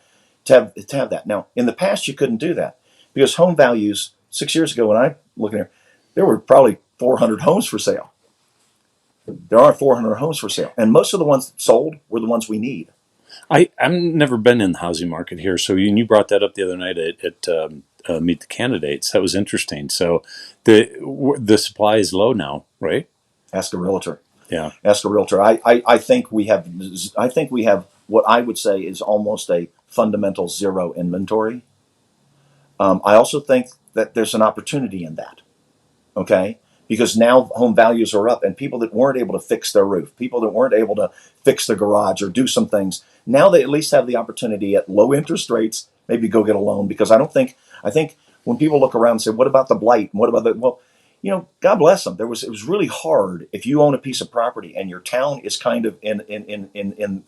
to have that. Now, in the past, you couldn't do that because home values, 6 years ago when I looked here, there were probably 400 homes for sale. There are 400 homes for sale, and most of the ones that sold were the ones we need. I've never been in the housing market here, so you brought that up the other night at Meet the Candidates. That was interesting. So the supply is low now, right? Ask a realtor. Yeah. Ask a realtor. I think we have what I would say is almost a fundamental zero inventory. I also think that there's an opportunity in that. Okay. Because now home values are up, and people that weren't able to fix their roof, people that weren't able to fix their garage or do some things, now they at least have the opportunity at low interest rates, maybe go get a loan. Because I think when people look around and say, what about the blight? And what about the, well, God bless them. It was really hard if you own a piece of property and your town is kind of in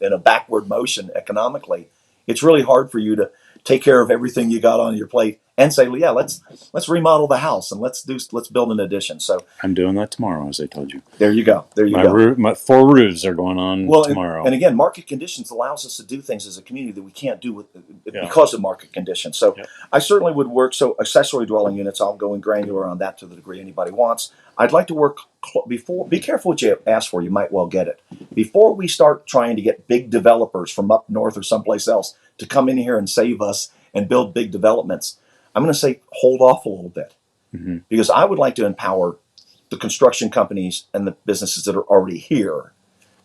a backward motion economically. It's really hard for you to take care of everything you got on your plate and say, well, yeah, let's remodel the house and let's build an addition. So I'm doing that tomorrow, as I told you. There you go. My 4 roofs are going on tomorrow. And again, market conditions allows us to do things as a community that we can't do because of market conditions. So I certainly would work. So accessory dwelling units, I'll go in granular on that to the degree anybody wants. I'd like to work before. Be careful what you ask for. You might well get it. Before we start trying to get big developers from up north or someplace else to come in here and save us and build big developments, I'm going to say hold off a little bit, because I would like to empower the construction companies and the businesses that are already here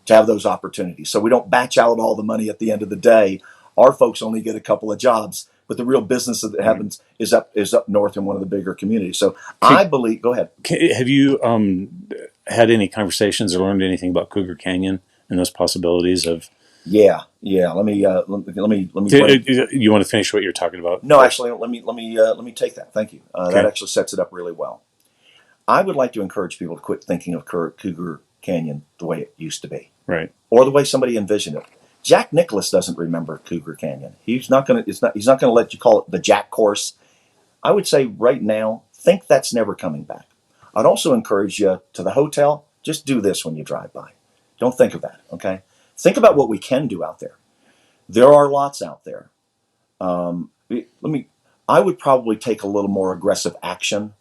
to have those opportunities. So we don't batch out all the money at the end of the day. Our folks only get a couple of jobs, but the real business that happens is up north in one of the bigger communities. So I believe, go ahead. Have you had any conversations or learned anything about Cougar Canyon and those possibilities of Yeah, yeah. Let me bring. You want to finish what you're talking about? No, actually, let me take that. Thank you. That Okay. actually sets it up really well. I would like to encourage people to quit thinking of Cougar Canyon the way it used to be, Right. or the way somebody envisioned it. Jack Nicklaus doesn't remember Cougar Canyon. He's not going to. He's not going to let you call it the Jack Course. I would say right now, think that's never coming back. I'd also encourage you to the hotel. Just do this when you drive by. Don't think of that. Okay. Think about what we can do out there. There are lots out there. Let me. I would probably take a little more aggressive action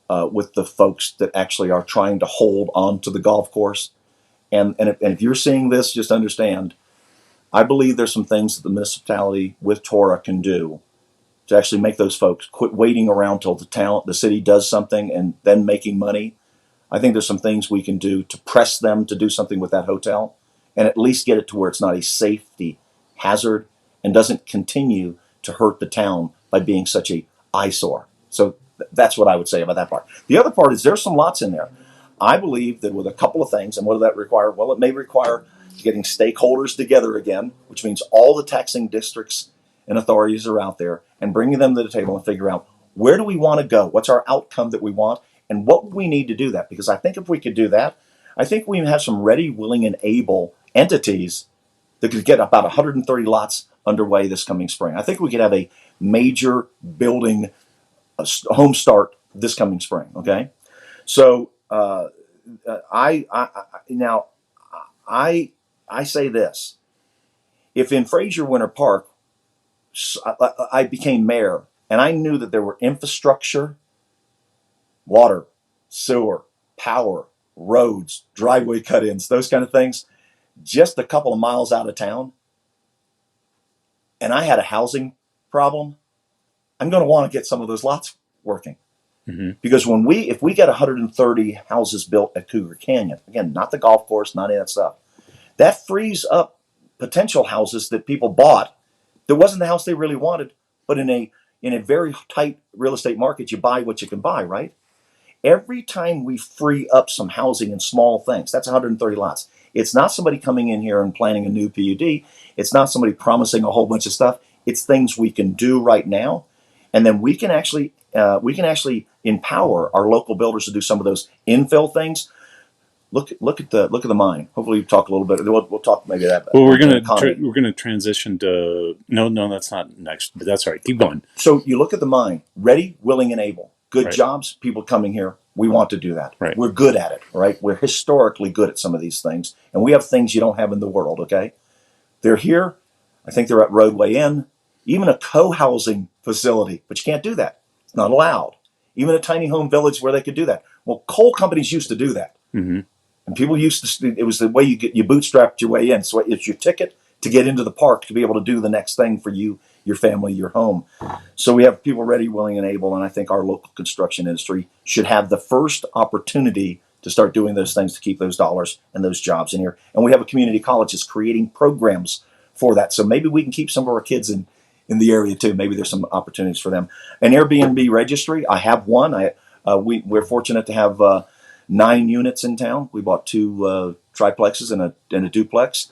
with the folks that actually are trying to hold on to the golf course. And if you're seeing this, just understand, I believe there's some things that the municipality with Torah can do to actually make those folks quit waiting around till the city does something and then making money. I think there's some things we can do to press them to do something with that hotel and at least get it to where it's not a safety hazard and doesn't continue to hurt the town by being such a eyesore. So that's what I would say about that part. The other part is there's some lots in there. I believe that with a couple of things, and what does that require? Well, it may require getting stakeholders together again, which means all the taxing districts and authorities are out there and bringing them to the table and figure out where do we want to go? What's our outcome that we want? And what we need to do that? Because I think if we could do that, I think we have some ready, willing, and able entities that could get about 130 lots underway this coming spring. I think we could have a major building home start this coming spring. Okay, so now I say this: if in Fraser Winter Park I became mayor and I knew that there were infrastructure, water, sewer, power, roads, driveway cut-ins, those kind of things, just a couple of miles out of town, and I had a housing problem, I'm going to want to get some of those lots working. Mm-hmm. Because if we get 130 houses built at Cougar Canyon, again, not the golf course, not any of that stuff, that frees up potential houses that people bought that wasn't the house they really wanted, but in a very tight real estate market, you buy what you can buy, right? Every time we free up some housing in small things, that's 130 lots. It's not somebody coming in here and planning a new PUD. It's not somebody promising a whole bunch of stuff. It's things we can do right now, and then we can actually empower our local builders to do some of those infill things. Look at the mine. Hopefully, we talk a little bit. We'll talk maybe that. Well, we're gonna transition to no, that's not next, but that's all right. Keep going. So you look at the mine, ready, willing, and able. Good right. jobs, people coming here. We want to do that. Right. We're good at it, right? We're historically good at some of these things, and we have things you don't have in the world. Okay, they're here. I think they're at Roadway Inn, even a co-housing facility, but you can't do that. It's not allowed. Even a tiny home village where they could do that. Well, coal companies used to do that. Mm-hmm. And people used to, it was the way you bootstrapped your way in. So it's your ticket to get into the park to be able to do the next thing for you, your family, your home. So we have people ready, willing, and able. And I think our local construction industry should have the first opportunity to start doing those things to keep those dollars and those jobs in here. And we have a community college that's creating programs for that. So maybe we can keep some of our kids in the area too. Maybe there's some opportunities for them. An Airbnb registry, I have one. We're fortunate to have 9 units in town. We bought 2 triplexes and a duplex.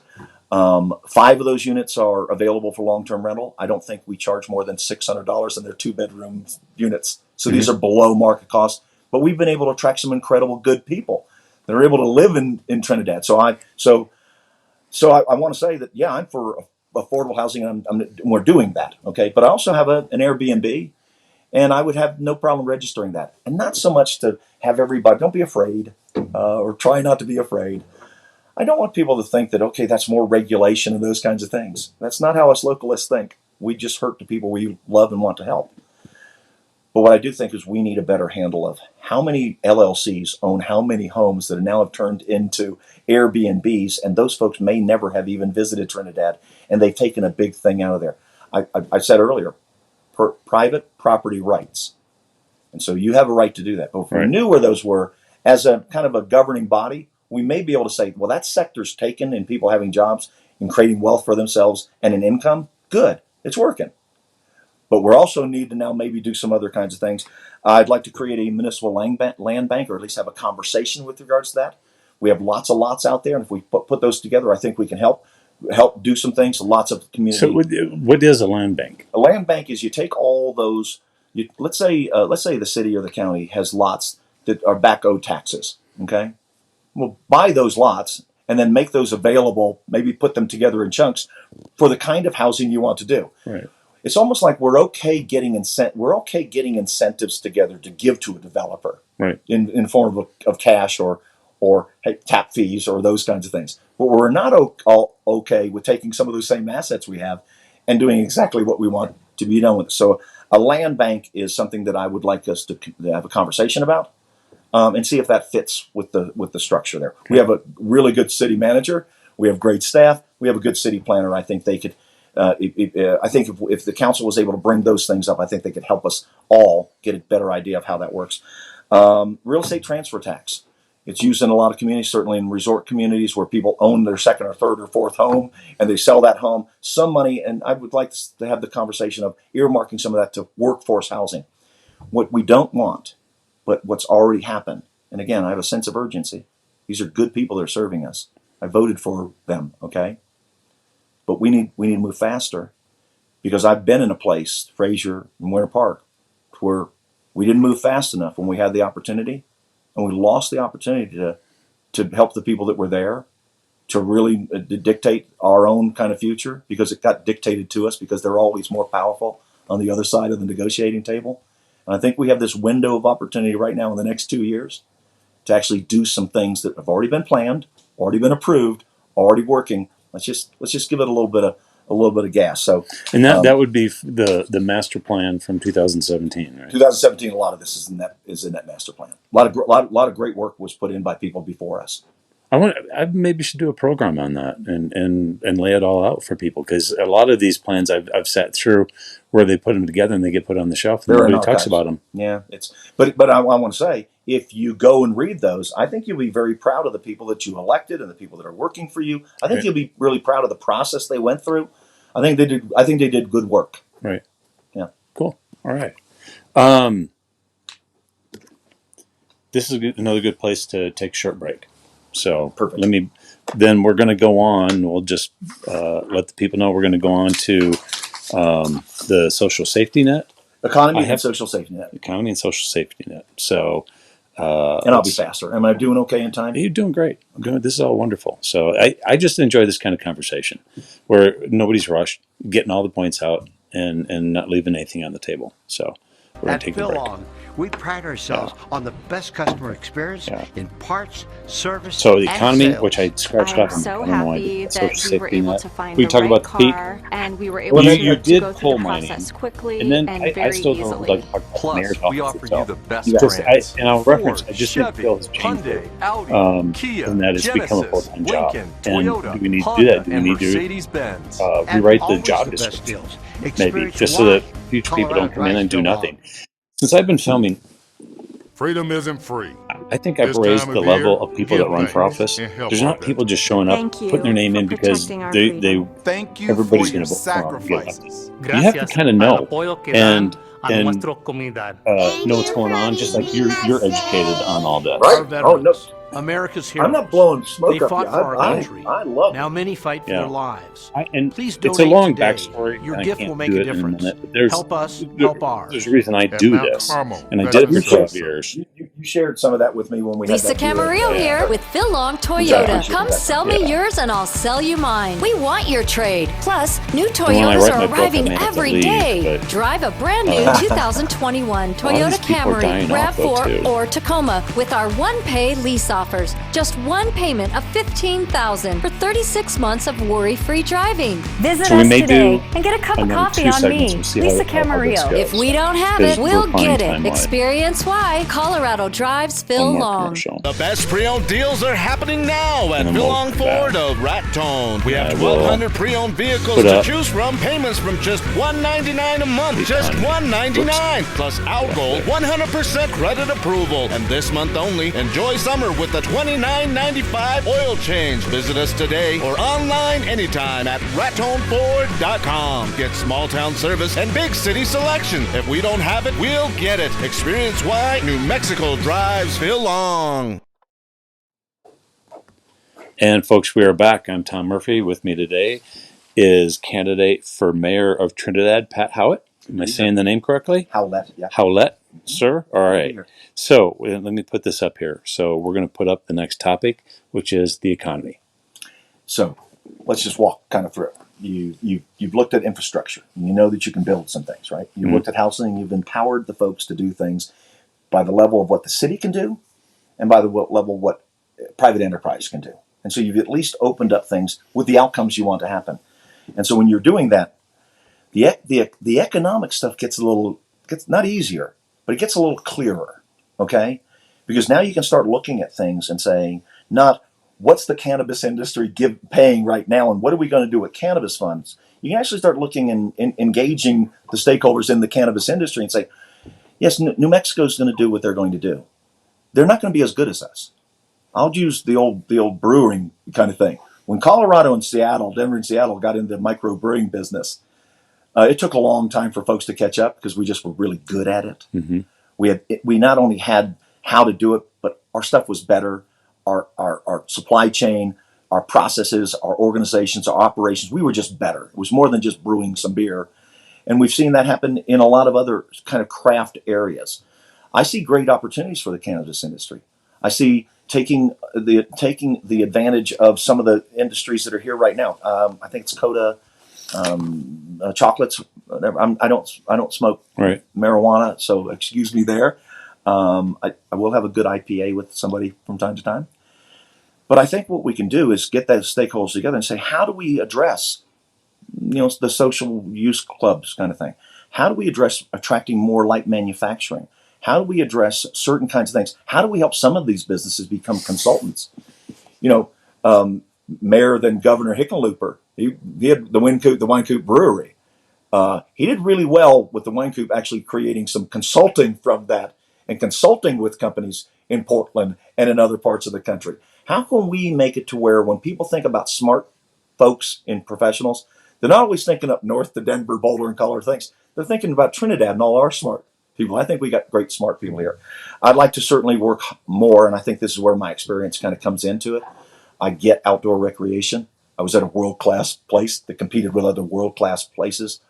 5 of those units are available for long-term rental. I don't think we charge more than $600, and they're 2-bedroom units. So these are below market cost. But we've been able to attract some incredible good people that are able to live in Trinidad. So I want to say that, yeah, I'm for affordable housing, and we're doing that. Okay, but I also have an Airbnb. And I would have no problem registering that. And not so much to have everybody, don't be afraid, or try not to be afraid. I don't want people to think that, okay, that's more regulation and those kinds of things. That's not how us localists think. We just hurt the people we love and want to help. But what I do think is we need a better handle of how many LLCs own how many homes that now have turned into Airbnbs, and those folks may never have even visited Trinidad, and they've taken a big thing out of there. I said earlier, private property rights. And so you have a right to do that. But if we knew where those were, as a kind of a governing body, we may be able to say, well, that sector's taken and people having jobs and creating wealth for themselves and an income. Good. It's working. But we also need to now maybe do some other kinds of things. I'd like to create a municipal land bank, or at least have a conversation with regards to that. We have lots of lots out there, and if we put those together, I think we can help help do some things. Lots of community. So what is a land bank? A land bank is you take all those. Let's say the city or the county has lots that are back owed taxes. Okay, we'll buy those lots and then make those available. Maybe put them together in chunks for the kind of housing you want to do. Right. It's almost like we're okay getting incentives together to give to a developer, right, in form of cash or tap fees or those kinds of things. But we're not all okay with taking some of those same assets we have and doing exactly what we want to be done with. So a land bank is something that I would like us to have a conversation about and see if that fits with the structure there. We have a really good city manager. We have great staff. We have a good city planner. I think they could. I think if the council was able to bring those things up, I think they could help us all get a better idea of how that works. Real estate transfer tax. It's used in a lot of communities, certainly in resort communities where people own their second or third or fourth home and they sell that home. Some money, and I would like to have the conversation of earmarking some of that to workforce housing. What we don't want, but what's already happened, and again, I have a sense of urgency. These are good people that are serving us. I voted for them, okay? But we need to move faster, because I've been in a place, Fraser and Winter Park, where we didn't move fast enough when we had the opportunity, and we lost the opportunity to help the people that were there, to really dictate our own kind of future, because it got dictated to us because they're always more powerful on the other side of the negotiating table. And I think we have this window of opportunity right now in the next 2 years to actually do some things that have already been planned, already been approved, already working. Let's just give it a little bit of gas. So, and that would be the master plan from 2017, right? 2017. A lot of this is in that master plan. A lot of great work was put in by people before us. I maybe should do a program on that and lay it all out for people, because a lot of these plans I've sat through where they put them together and they get put on the shelf and nobody talks about them. Yeah, but I want to say, if you go and read those, I think you'll be very proud of the people that you elected and the people that are working for you. I think you'll be really proud of the process they went through. I think they did good work. Right. Yeah. Cool. All right. This is another good place to take a short break. So perfect. Then we're going to go on. We'll just let the people know we're going to go on to the social safety net. Economy and social safety net. Economy and social safety net. So, and I'll be faster. Am I doing okay in time? You're doing great. This is all wonderful. So I just enjoy this kind of conversation where nobody's rushed, getting all the points out and not leaving anything on the table. So we're going to take a break. We pride ourselves on the best customer experience in parts, service, so the economy, and sales. which I scratched off. I'm so happy that we were able to find we the talk right about car, and we were able you to did go coal through the mining, process quickly and then very I still easily. don't like to talk about the mayor's office we offer itself. you the best Because brands. and I'll reference, I just think Chevy, Phil has changed Hyundai, it, Audi, Kia, and that has become a Genesis, full-time job. Lincoln, And Toyota, do we need to do Honda, that? Do we and need to Mercedes-Benz. rewrite the always job the best description? deals. Maybe, Experience just so why that future people don't come in and do Colorado nothing. Since I've been filming, Freedom isn't free. I think I've This raised time the of level year, of people that give run for thanks office. and help There's our not people just showing up, Thank you putting their name for in because protecting our they freedom. Thank you everybody's for your going to vote for them and get sacrifices. elected. You have to kind of know and know what's going on, just like you're educated on all this. Right. Oh no. America's heroes. I'm not blowing smoke They up fought here. for our country. I love Now it. many fight for Yeah. their lives. And Please it's a donate long today. backstory. Your and I gift can't will make do a it in difference. minute, but there's, Help us, help ours. There's a reason I At do Mount this, Carmel, and I did it for Veterans 12 Center. years. You shared some of that with me when we Lisa had that deal. Camarillo here with Phil Long Toyota. Come sell me Yeah. yours and I'll sell you mine. We want your trade. Plus, new when I Toyotas write my are book, arriving I may have to every leave, day. but, Drive a brand new 2021 Toyota these people are Camry, dying off, though, RAV4, too. or Tacoma with our one-pay lease offers. Just one payment of $15,000 for 36 months of worry-free driving. Visit So we us may today do and get a cup of another coffee 2 on segments. me, We'll see Lisa how this Camarillo. goes. If we don't have Because it, we'll we're fine get it. time-wise. Experience why Colorado drives Phil One more Long. commercial. The best pre-owned deals are happening now at And then Phil we'll Long come back. Ford of Raton. We have I will 1,200 pre-owned vehicles put to up choose from. Payments from just $199 a month. Just $199. Plus Outgold 100% credit approval. And this month only, enjoy summer with the $29.95 oil change. Visit us today or online anytime at ratonford.com. Get small town service and big city selection. If we don't have it, we'll get it. Experience why New Mexico drives Phil Long. And folks, we are back. I'm Tom Murphy. With me today is candidate for mayor of Trinidad, Pat Howlett. Am I saying the name correctly? Howlett, yeah. Howlett, sir? All right. So let me put this up here. So we're going to put up the next topic, which is the economy. So let's just walk kind of through it. You've looked at infrastructure. You know that you can build some things, right? You've looked at housing. You've empowered the folks to do things by the level of what the city can do and by the level of what private enterprise can do. And so you've at least opened up things with the outcomes you want to happen. And so when you're doing that, the economic stuff gets not easier, but it gets a little clearer, okay? Because now you can start looking at things and saying, not what's the cannabis industry paying right now and what are we going to do with cannabis funds? You can actually start looking and engaging the stakeholders in the cannabis industry and say, yes, New Mexico is going to do what they're going to do. They're not going to be as good as us. I'll use the old brewing kind of thing. When Colorado and Seattle, Denver and Seattle got into the micro brewing business, it took a long time for folks to catch up because we just were really good at it. Mm-hmm. We not only had how to do it, but our stuff was better. Our supply chain, our processes, our organizations, our operations, we were just better. It was more than just brewing some beer. And we've seen that happen in a lot of other kind of craft areas. I see great opportunities for the cannabis industry. I see taking the advantage of some of the industries that are here right now. I think it's Coda chocolates. I don't smoke marijuana, so excuse me there. I will have a good IPA with somebody from time to time. But I think what we can do is get those stakeholders together and say, how do we address, the social use clubs kind of thing? How do we address attracting more light manufacturing? How do we address certain kinds of things? How do we help some of these businesses become consultants? Mayor then Governor Hickenlooper, he had the Wine Coop Brewery. He did really well with the Wine Coop actually creating some consulting from that and consulting with companies in Portland and in other parts of the country. How can we make it to where when people think about smart folks and professionals, they're not always thinking up north to Denver, Boulder, and Colorado things. They're thinking about Trinidad and all our smart people. I think we got great smart people here. I'd like to certainly work more, and I think this is where my experience kind of comes into it. I get outdoor recreation. I was at a world-class place that competed with other world-class places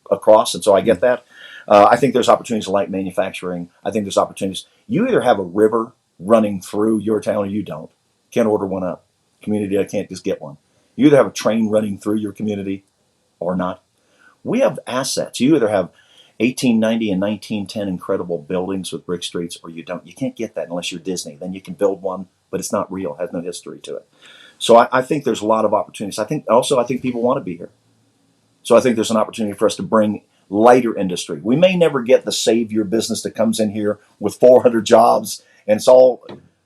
across, and so I get that. I think there's opportunities in light manufacturing. I think there's opportunities. You either have a river running through your town or you don't. Can't order one up. Community, I can't just get one. You either have a train running through your community or not. We have assets. You either have 1890 and 1910 incredible buildings with brick streets, or you don't. You can't get that unless you're Disney. Then you can build one, but it's not real. It has no history to it. So I think there's a lot of opportunities. I think people want to be here. So I think there's an opportunity for us to bring lighter industry. We may never get the savior business that comes in here with 400 jobs, and it's all.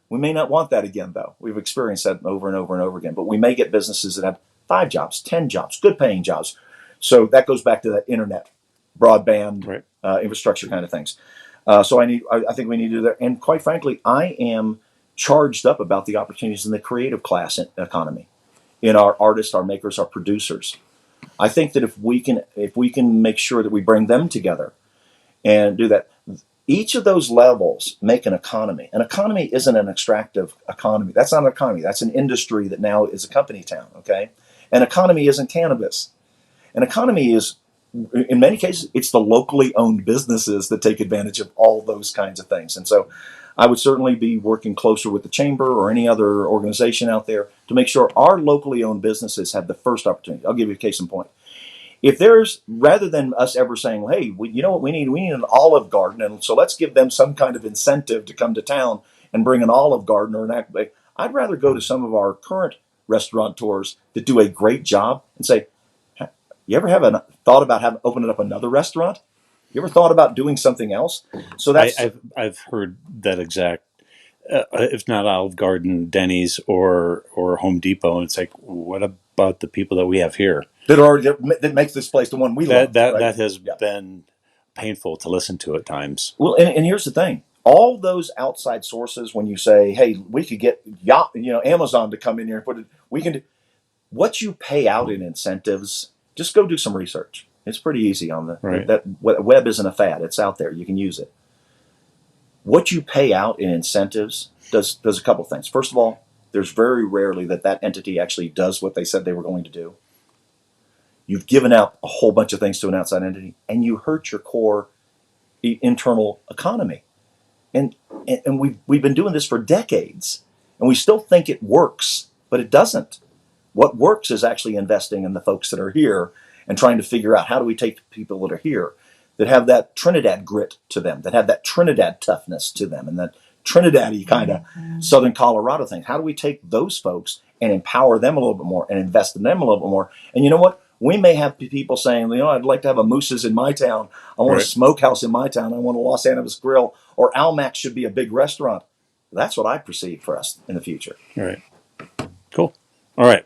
We may not want that again, though. We've experienced that over and over and over again. But we may get businesses that have 5 jobs, 10 jobs, good paying jobs. So that goes back to that internet, broadband, infrastructure kind of things. So I think we need to do that. And quite frankly, I am charged up about the opportunities in the creative class economy, in our artists, our makers, our producers. I think that if we can make sure that we bring them together and do that, each of those levels make an economy. An economy isn't an extractive economy. That's not an economy. That's an industry that now is a company town, okay? An economy isn't cannabis. An economy is, in many cases, it's the locally owned businesses that take advantage of all those kinds of things. And so I would certainly be working closer with the chamber or any other organization out there to make sure our locally owned businesses have the first opportunity. I'll give you a case in point. If there's, rather than us ever saying, well, hey, you know what we need? We need an Olive Garden, and so let's give them some kind of incentive to come to town and bring an Olive Garden or an. I'd rather go to some of our current restaurateurs that do a great job and say, you ever have thought about opening up another restaurant? You ever thought about doing something else? So that's I've heard that exact. If not Olive Garden, Denny's, or Home Depot, and it's like, what about the people that we have here that makes this place the one we love? That has been painful to listen to at times. Well, and here's the thing: all those outside sources, when you say, "Hey, we could get Amazon to come in here and put it," we can. What you pay out in incentives, just go do some research. It's pretty easy on that web isn't a fad; it's out there. You can use it. What you pay out in incentives does a couple of things. First of all, there's very rarely that entity actually does what they said they were going to do. You've given out a whole bunch of things to an outside entity, and you hurt your core internal economy. And we've been doing this for decades, and we still think it works, but it doesn't. What works is actually investing in the folks that are here and trying to figure out how do we take the people that are here, that have that Trinidad grit to them, that have that Trinidad toughness to them, and that Trinidad-y kind of Southern Colorado thing. How do we take those folks and empower them a little bit more and invest in them a little bit more? And you know what? We may have people saying, I'd like to have a Moose's in my town. I want a smokehouse in my town. I want a Los Angeles grill, or Almac should be a big restaurant. That's what I perceive for us in the future. All right. Cool. All right.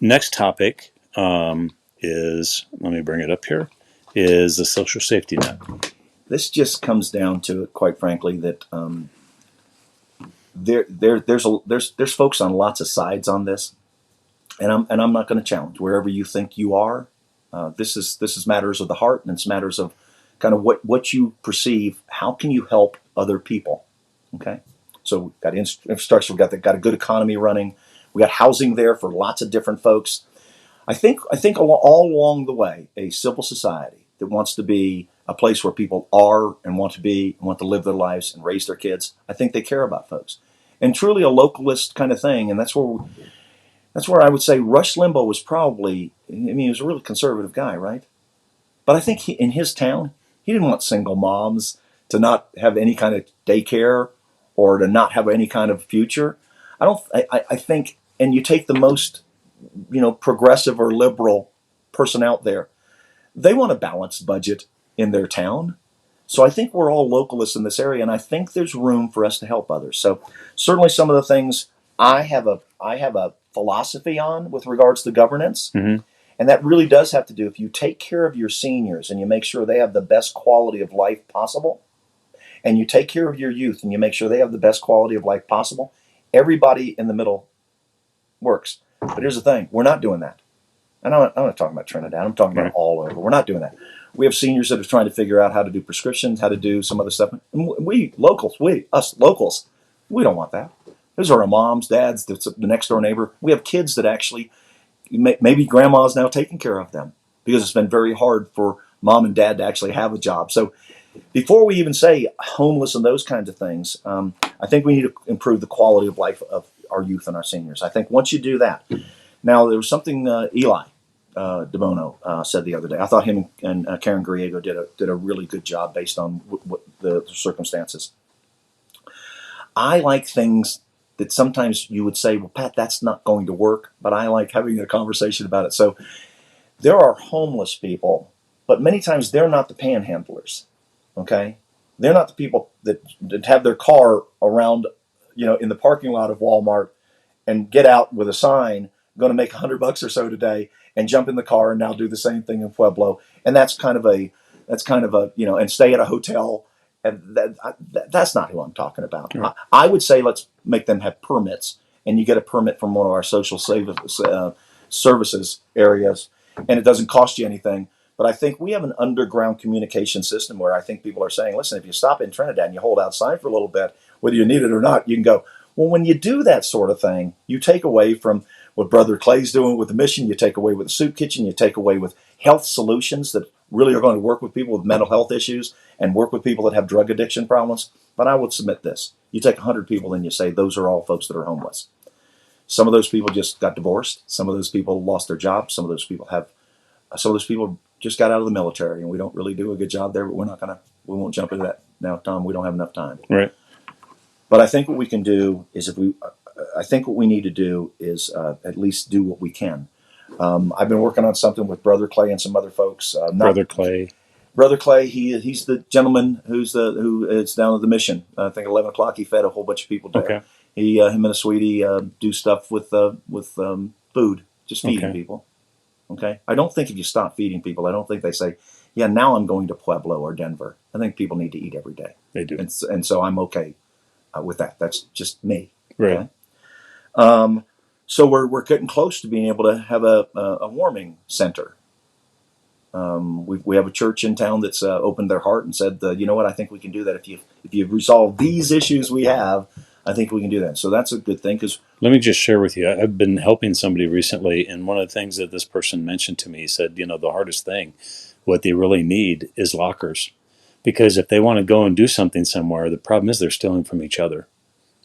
Next topic is, let me bring it up here, is the social safety net. This just comes down to, quite frankly, that there's folks on lots of sides on this. And I'm not going to challenge wherever you think you are. This is matters of the heart, and it's matters of kind of what you perceive. How can you help other people? Okay, so we've got infrastructure, we've got a good economy running, we got housing there for lots of different folks. I think all along the way, a civil society that wants to be a place where people are and want to live their lives and raise their kids. I think they care about folks, and truly a localist kind of thing, and that's where I would say Rush Limbaugh was probably, he was a really conservative guy, right? But I think in his town, he didn't want single moms to not have any kind of daycare or to not have any kind of future. I think, and you take the most, progressive or liberal person out there, they want a balanced budget in their town. So I think we're all localists in this area, and I think there's room for us to help others. So certainly some of the things I have a philosophy on with regards to governance. Mm-hmm. And that really does have to do, if you take care of your seniors and you make sure they have the best quality of life possible, and you take care of your youth and you make sure they have the best quality of life possible, everybody in the middle works. But here's the thing, we're not doing that. And I'm not talking about Trinidad, I'm talking about all over. We're not doing that. We have seniors that are trying to figure out how to do prescriptions, how to do some other stuff. And us locals, we don't want that. Those are our moms, dads, the next door neighbor. We have kids that actually, maybe grandma's now taking care of them because it's been very hard for mom and dad to actually have a job. So before we even say homeless and those kinds of things, I think we need to improve the quality of life of our youth and our seniors. I think once you do that, now there was something Eli DeBono said the other day. I thought him and Karen Griego did a really good job based on what the circumstances. I like things that sometimes you would say, well, Pat, that's not going to work, but I like having a conversation about it. So there are homeless people, but many times they're not the panhandlers, okay? They're not the people that have their car around, in the parking lot of Walmart and get out with a sign, going to make $100 or so today, and jump in the car and now do the same thing in Pueblo. And that's kind of a, and stay at a hotel. And that's not who I'm talking about. Right. I would say let's make them have permits, and you get a permit from one of our social services areas, and it doesn't cost you anything. But I think we have an underground communication system where I think people are saying, listen, if you stop in Trinidad and you hold outside for a little bit, whether you need it or not, you can go. Well, when you do that sort of thing, you take away from what Brother Clay's doing with the mission, you take away with the soup kitchen, you take away with health solutions that really are going to work with people with mental health issues and work with people that have drug addiction problems. But I would submit this. You take 100 people and you say those are all folks that are homeless. Some of those people just got divorced. Some of those people lost their jobs. Some of those people just got out of the military, and we don't really do a good job there, but we won't jump into that now, Tom. We don't have enough time. Right. But I think what we can do is I think what we need to do is at least do what we can. I've been working on something with Brother Clay and some other folks. Brother Clay, he's the gentleman who is down at the mission. I think 11 o'clock he fed a whole bunch of people there. Okay. Him and a sweetie do stuff with food, just feeding people. Okay. I don't think if you stop feeding people, I don't think they say, yeah, now I'm going to Pueblo or Denver. I think people need to eat every day. They do. And so I'm okay with that. That's just me. Right. Okay? So we're getting close to being able to have a warming center. We have a church in town that's opened their heart and said, you know what, I think we can do that if you resolve these issues we have. I think we can do that. So that's a good thing. Because let me just share with you, I've been helping somebody recently, and one of the things that this person mentioned to me, he said, the hardest thing, what they really need is lockers. Because if they want to go and do something somewhere, the problem is they're stealing from each other.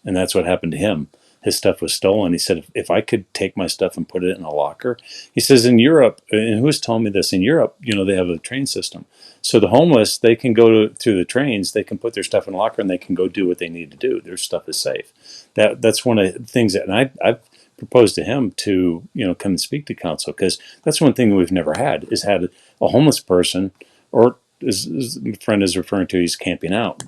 And that's what happened to him. His stuff was stolen. He said, if I could take my stuff and put it in a locker, he says in Europe, and who was telling me this, in Europe, they have a train system. So the homeless, they can go through the trains, they can put their stuff in a locker and they can go do what they need to do. Their stuff is safe. That's one of the things that, and I've proposed to him to, come and speak to council, because that's one thing we've never had, is had a homeless person, or as my friend is referring to, he's camping out,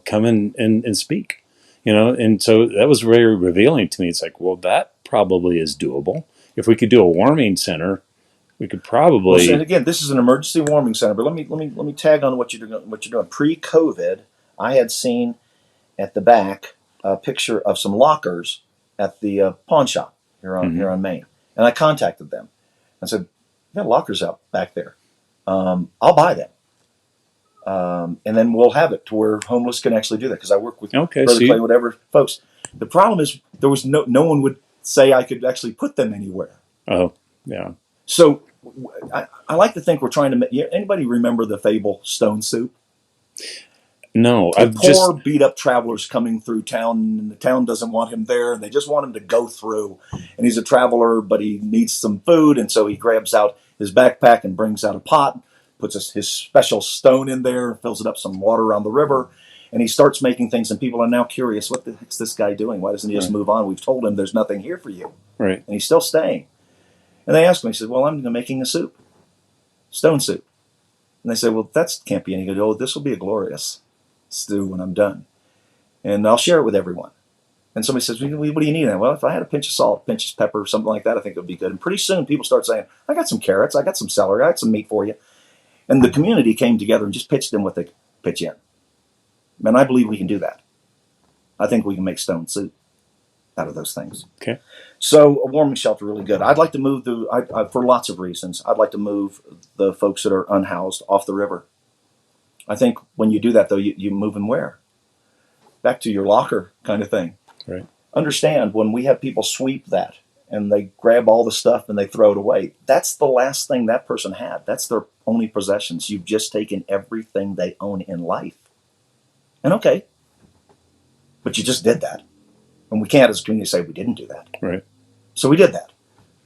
come in and speak. And so that was very revealing to me. It's like, well, that probably is doable. If we could do a warming center, we could probably. Well, and again, this is an emergency warming center. But let me tag on what you're doing. Pre-COVID, I had seen at the back a picture of some lockers at the pawn shop here on Main, and I contacted them and said, "You got lockers out back there. I'll buy them." And then we'll have it to where homeless can actually do that, because I work with Brother Clay, whatever folks. The problem is there was no one would say I could actually put them anywhere. Oh, yeah. So I like to think we're trying to. Anybody remember the fable Stone Soup? No, poor beat up travelers coming through town, and the town doesn't want him there, and they just want him to go through. And he's a traveler, but he needs some food, and so he grabs out his backpack and brings out a pot, puts his special stone in there, fills it up some water around the river, and he starts making things, and people are now curious, what the heck's this guy doing? Why doesn't he just move on? We've told him there's nothing here for you. Right. And he's still staying. And they asked me, he said, well, I'm making a soup, stone soup. And they said, well, that can't be any good. Oh, this will be a glorious stew when I'm done. And I'll share it with everyone. And somebody says, what do you need? Well, if I had a pinch of salt, a pinch of pepper, something like that, I think it would be good. And pretty soon people start saying, I got some carrots, I got some celery, I got some meat for you. And the community came together and just pitched in what they could pitch in. And I believe we can do that. I think we can make stone soup out of those things. Okay. So a warming shelter, really good. I'd like to move for lots of reasons. I'd like to move the folks that are unhoused off the river. I think when you do that, though, you move them where? Back to your locker kind of thing. Right. Understand, when we have people sweep that and they grab all the stuff and they throw it away, that's the last thing that person had. That's their only possessions. You've just taken everything they own in life. And okay, but you just did that. And we can't as a community say we didn't do that. Right. So we did that.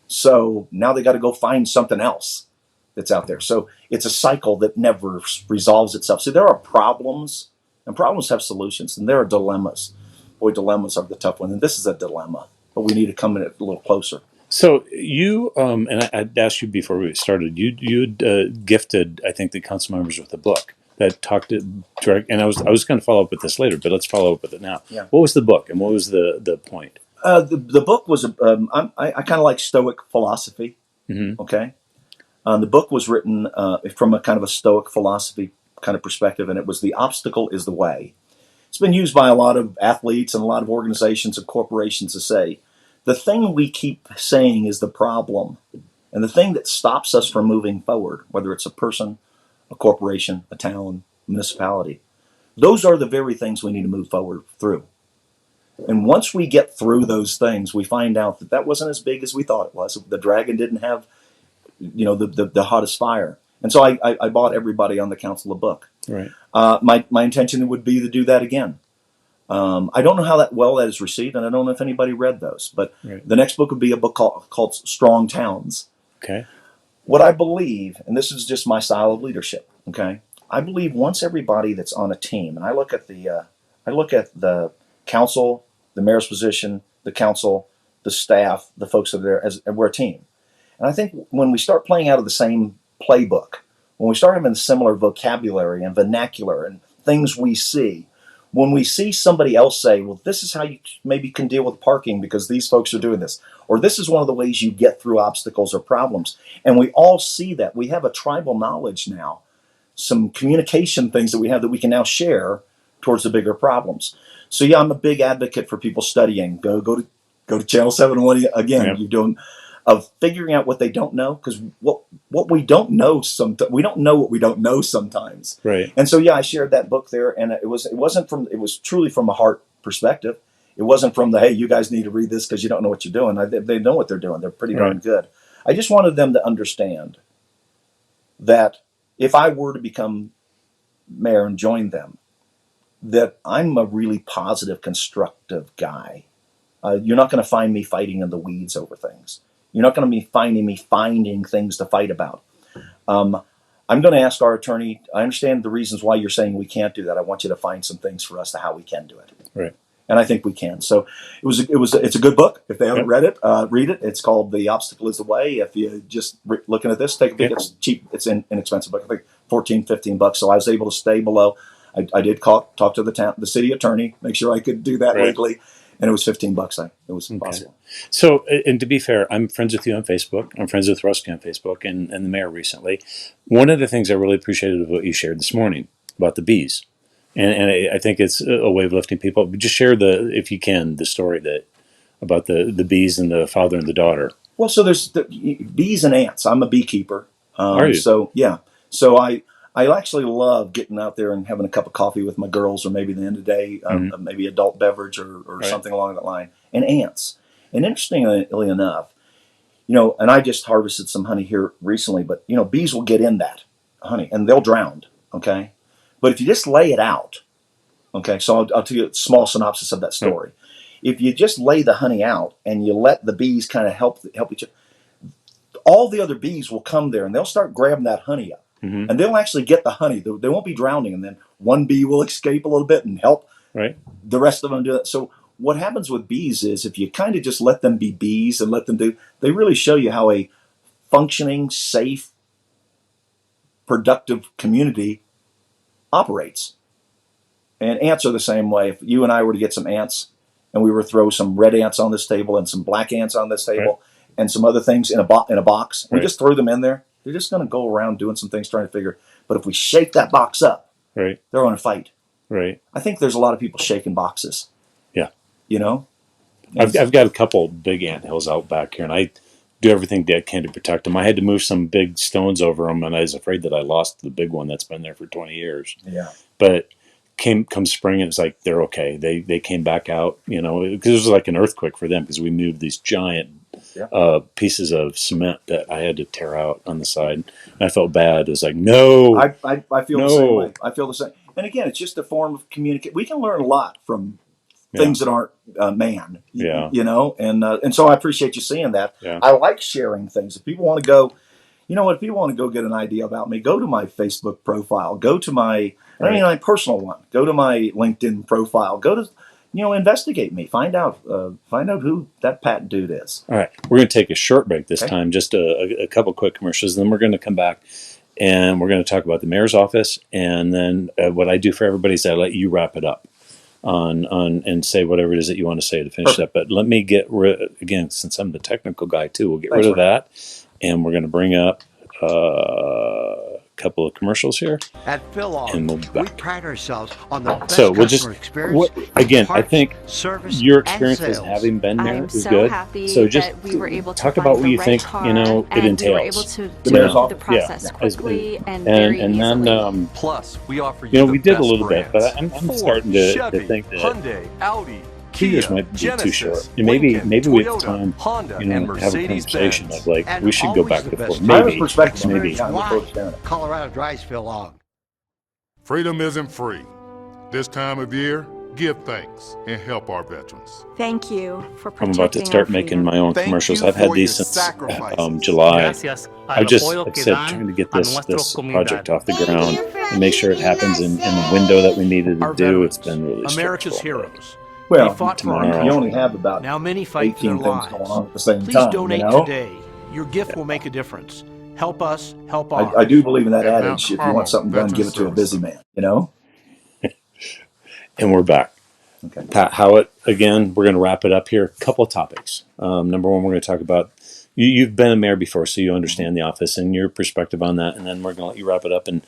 So now they got to go find something else that's out there. So it's a cycle that never resolves itself. So there are problems, and problems have solutions, and there are dilemmas. Boy, dilemmas are the tough one. And this is a dilemma, but we need to come in a little closer. So you, and I'd asked you before we started, you'd gifted, I think, the council members with a book that talked to direct, and I was going to follow up with this later, but let's follow up with it now. Yeah. What was the book, and what was the point? The book was, I kind of like Stoic philosophy. Mm-hmm. Okay. The book was written from a kind of a Stoic philosophy kind of perspective, and it was The Obstacle is the Way. It's been used by a lot of athletes and a lot of organizations and corporations to say, the thing we keep saying is the problem, and the thing that stops us from moving forward, whether it's a person, a corporation, a town, municipality, those are the very things we need to move forward through. And once we get through those things, we find out that wasn't as big as we thought it was. The dragon didn't have, the hottest fire. And so I bought everybody on the council a book. Right. My intention would be to do that again. I don't know how that is received, and I don't know if anybody read those. But Right. The next book would be a book called Strong Towns. Okay. What I believe, and this is just my style of leadership, okay? I believe once everybody that's on a team, and I look at the council, the mayor's position, the council, the staff, the folks that are there, as we're a team. And I think when we start playing out of the same playbook, when we start having a similar vocabulary and vernacular and things we see, when we see somebody else say, well, this is how you maybe can deal with parking because these folks are doing this, or this is one of the ways you get through obstacles or problems, and we all see that. We have a tribal knowledge now, some communication things that we can now share towards the bigger problems. So yeah, I'm a big advocate for people studying. Go to Channel 701 again. Yeah. You're doing of figuring out what they don't know, because what we don't know we don't know what we don't know sometimes. Right. And so yeah, I shared that book there, and it was truly from a heart perspective. It wasn't from the, hey, you guys need to read this because you don't know what you're doing. They know what they're doing. They're pretty darn good. I just wanted them to understand that if I were to become mayor and join them, that I'm a really positive, constructive guy. You're not going to find me fighting in the weeds over things. You're not going to be finding me finding things to fight about. I'm going to ask our attorney. I understand the reasons why you're saying we can't do that. I want you to find some things for us to how we can do it. Right. And I think we can. So it's a good book. If they haven't read it, read it. It's called The Obstacle is the Way. If you just looking at this, take a peek. It's cheap. It's an inexpensive book. I think $14-15. So I was able to stay below. I did talk to the city attorney, make sure I could do that legally. And it was $15. It was possible. So, and to be fair, I'm friends with you on Facebook. I'm friends with Rusty on Facebook and the mayor recently. One of the things I really appreciated of what you shared this morning about the bees. And I think it's a way of lifting people up. Just share if you can, the story about the bees and the father and the daughter. Well, so there's bees and ants. I'm a beekeeper. Are you? So yeah. So I actually love getting out there and having a cup of coffee with my girls, or maybe at the end of the day, maybe adult beverage or something along that line. And ants. And interestingly enough, and I just harvested some honey here recently, but bees will get in that honey and they'll drown. Okay. But if you just lay it out, okay, so I'll tell you a small synopsis of that story. If you just lay the honey out and you let the bees kind of help each other, all the other bees will come there and they'll start grabbing that honey up. Mm-hmm. And they'll actually get the honey. They won't be drowning. And then one bee will escape a little bit and help the rest of them do that. So what happens with bees is if you kind of just let them be bees and let them do, they really show you how a functioning, safe, productive community operates. And ants are the same way. If you and I were to get some ants and we were to throw some red ants on this table and some black ants on this table and some other things in a box, we just throw them in there, they're just going to go around doing some things trying to figure. But if we shake that box up, they're going to fight. Right. I think there's a lot of people shaking boxes. Yeah. I've got a couple big ant hills out back here, and I do everything I can to protect them. I had to move some big stones over them, and I was afraid that I lost the big one that's been there for 20 years. Yeah. But come spring, and it's like they're okay. They came back out, because it was like an earthquake for them because we moved these giant pieces of cement that I had to tear out on the side. And I felt bad. It was like, no. I feel the same way. I feel the same. And again, it's just a form of communication. We can learn a lot from things that aren't man, and so I appreciate you seeing that. Yeah. I like sharing things. If people want to go, if people want to go get an idea about me, go to my Facebook profile, go to my personal one, go to my LinkedIn profile, go to, investigate me, find out who that Pat dude is. All right. We're going to take a short break this time, just a couple quick commercials. Then we're going to come back and we're going to talk about the mayor's office. And then what I do for everybody is I let you wrap it up. On and say whatever it is that you want to say to finish that. But let me get again, since I'm the technical guy too, we'll get rid of that, and we're going to bring up a couple of commercials here. At Philon, we pride ourselves on the best customer experience. I think your experience as having been there is good. So just we were able to talk about what you think it entails. We were able to do the process quickly and very and then easily. Plus, we offer you we did a little bit, but I'm starting to think that Hyundai, Audi, 2 years might be too short. Maybe we have time, Honda, have a conversation of we should go back to 4. Maybe. Colorado drives Phil Long. Freedom isn't free. This time of year, give thanks and help our veterans. Thank you for I'm protecting about to start making my own commercials. I've had these since July. I've just, like I said, trying to get this project off the ground and make sure it happens in the window that we needed to do. It's been really America's stressful. heroes. Well, tomorrow you only have about now many fight 18 their things lives. going on at the same Please time. donate today. Your gift will make a difference. Help us, help ours. I do believe in that adage. If you want something done, give it to a busy man. And we're back. Okay. Pat Howlett, again, we're going to wrap it up here. A couple of topics. Number one, we're going to talk about, you've been a mayor before, so you understand the office and your perspective on that. And then we're going to let you wrap it up and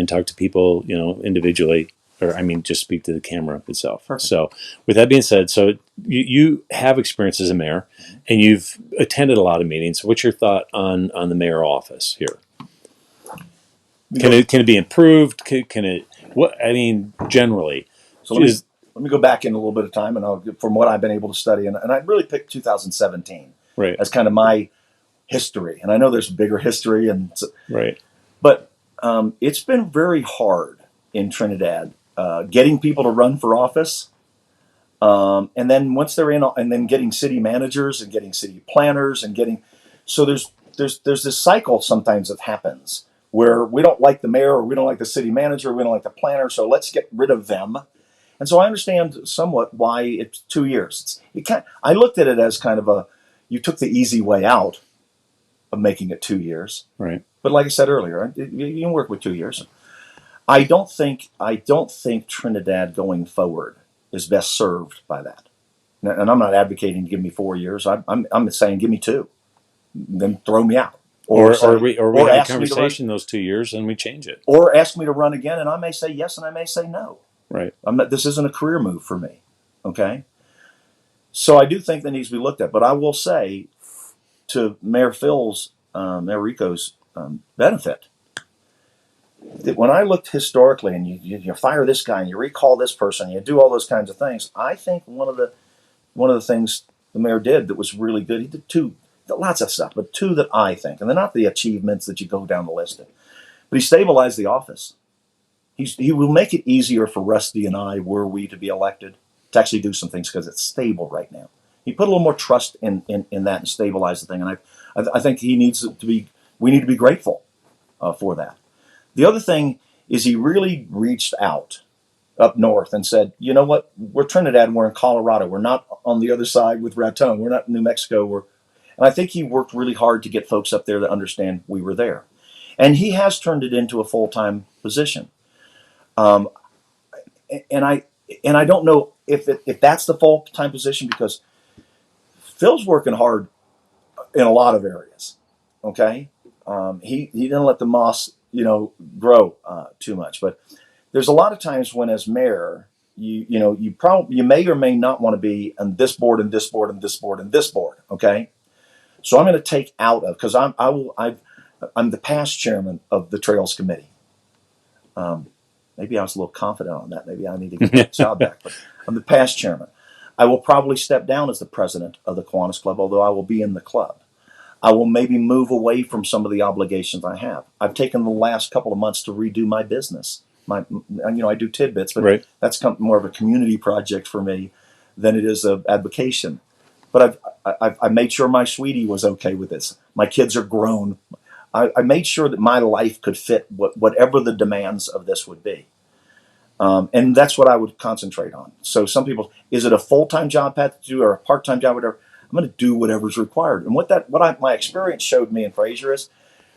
talk to people, individually, or just speak to the camera itself. Perfect. So with that being said, so you have experience as a mayor and you've attended a lot of meetings. What's your thought on the mayor office here? Can it be improved? Can it, generally, so let me go back in a little bit of time, and from what I've been able to study, and I really picked 2017 as kind of my history. And I know there's a bigger history, but it's been very hard in Trinidad getting people to run for office, and then once they're in, and then getting city managers and getting city planners and so there's this cycle sometimes that happens where we don't like the mayor, or we don't like the city manager, or we don't like the planner, so let's get rid of them. And so I understand somewhat why it's 2 years. I looked at it as kind of you took the easy way out of making it 2 years. Right. But like I said earlier, you can work with 2 years. I don't think Trinidad going forward is best served by that. And I'm not advocating give me 4 years. I'm saying give me 2, then throw me out. Or we have a conversation those 2 years and we change it. Or ask me to run again, and I may say yes and I may say no. Right. This isn't a career move for me. Okay. So I do think that needs to be looked at. But I will say, to Mayor Rico's benefit, that when I looked historically, and you fire this guy and you recall this person, you do all those kinds of things. I think one of the things the mayor did that was really good. He did lots of stuff, but 2 that I think, and they're not the achievements that you go down the list of, but he stabilized the office. He will make it easier for Rusty and I, were we to be elected, to actually do some things because it's stable right now. He put a little more trust in that and stabilize the thing, and I think we need to be grateful for that. The other thing is he really reached out up north and said, you know what, we're Trinidad and we're in Colorado. We're not on the other side with Raton. We're not in New Mexico. And I think he worked really hard to get folks up there to understand we were there. And he has turned it into a full-time position. And I don't know if that's the full-time position, because Phil's working hard in a lot of areas. Okay. He didn't let the moss, grow too much, but there's a lot of times when, as mayor, you may or may not want to be on this board and this board and this board and this board. Okay. So I'm going to take out of, because I'm the past chairman of the Trails Committee. Maybe I was a little confident on that. Maybe I need to get that job back. But I'm the past chairman. I will probably step down as the president of the Kiwanis Club, although I will be in the club. I will maybe move away from some of the obligations I have. I've taken the last couple of months to redo my business. I do tidbits, but that's more of a community project for me than it is of advocation. But I made sure my sweetie was okay with this. My kids are grown. I made sure that my life could fit whatever the demands of this would be. And that's what I would concentrate on. So some people, is it a full-time job, Pat, to do, or a part-time job, whatever? I'm going to do whatever's required. And my experience showed me in Fraser is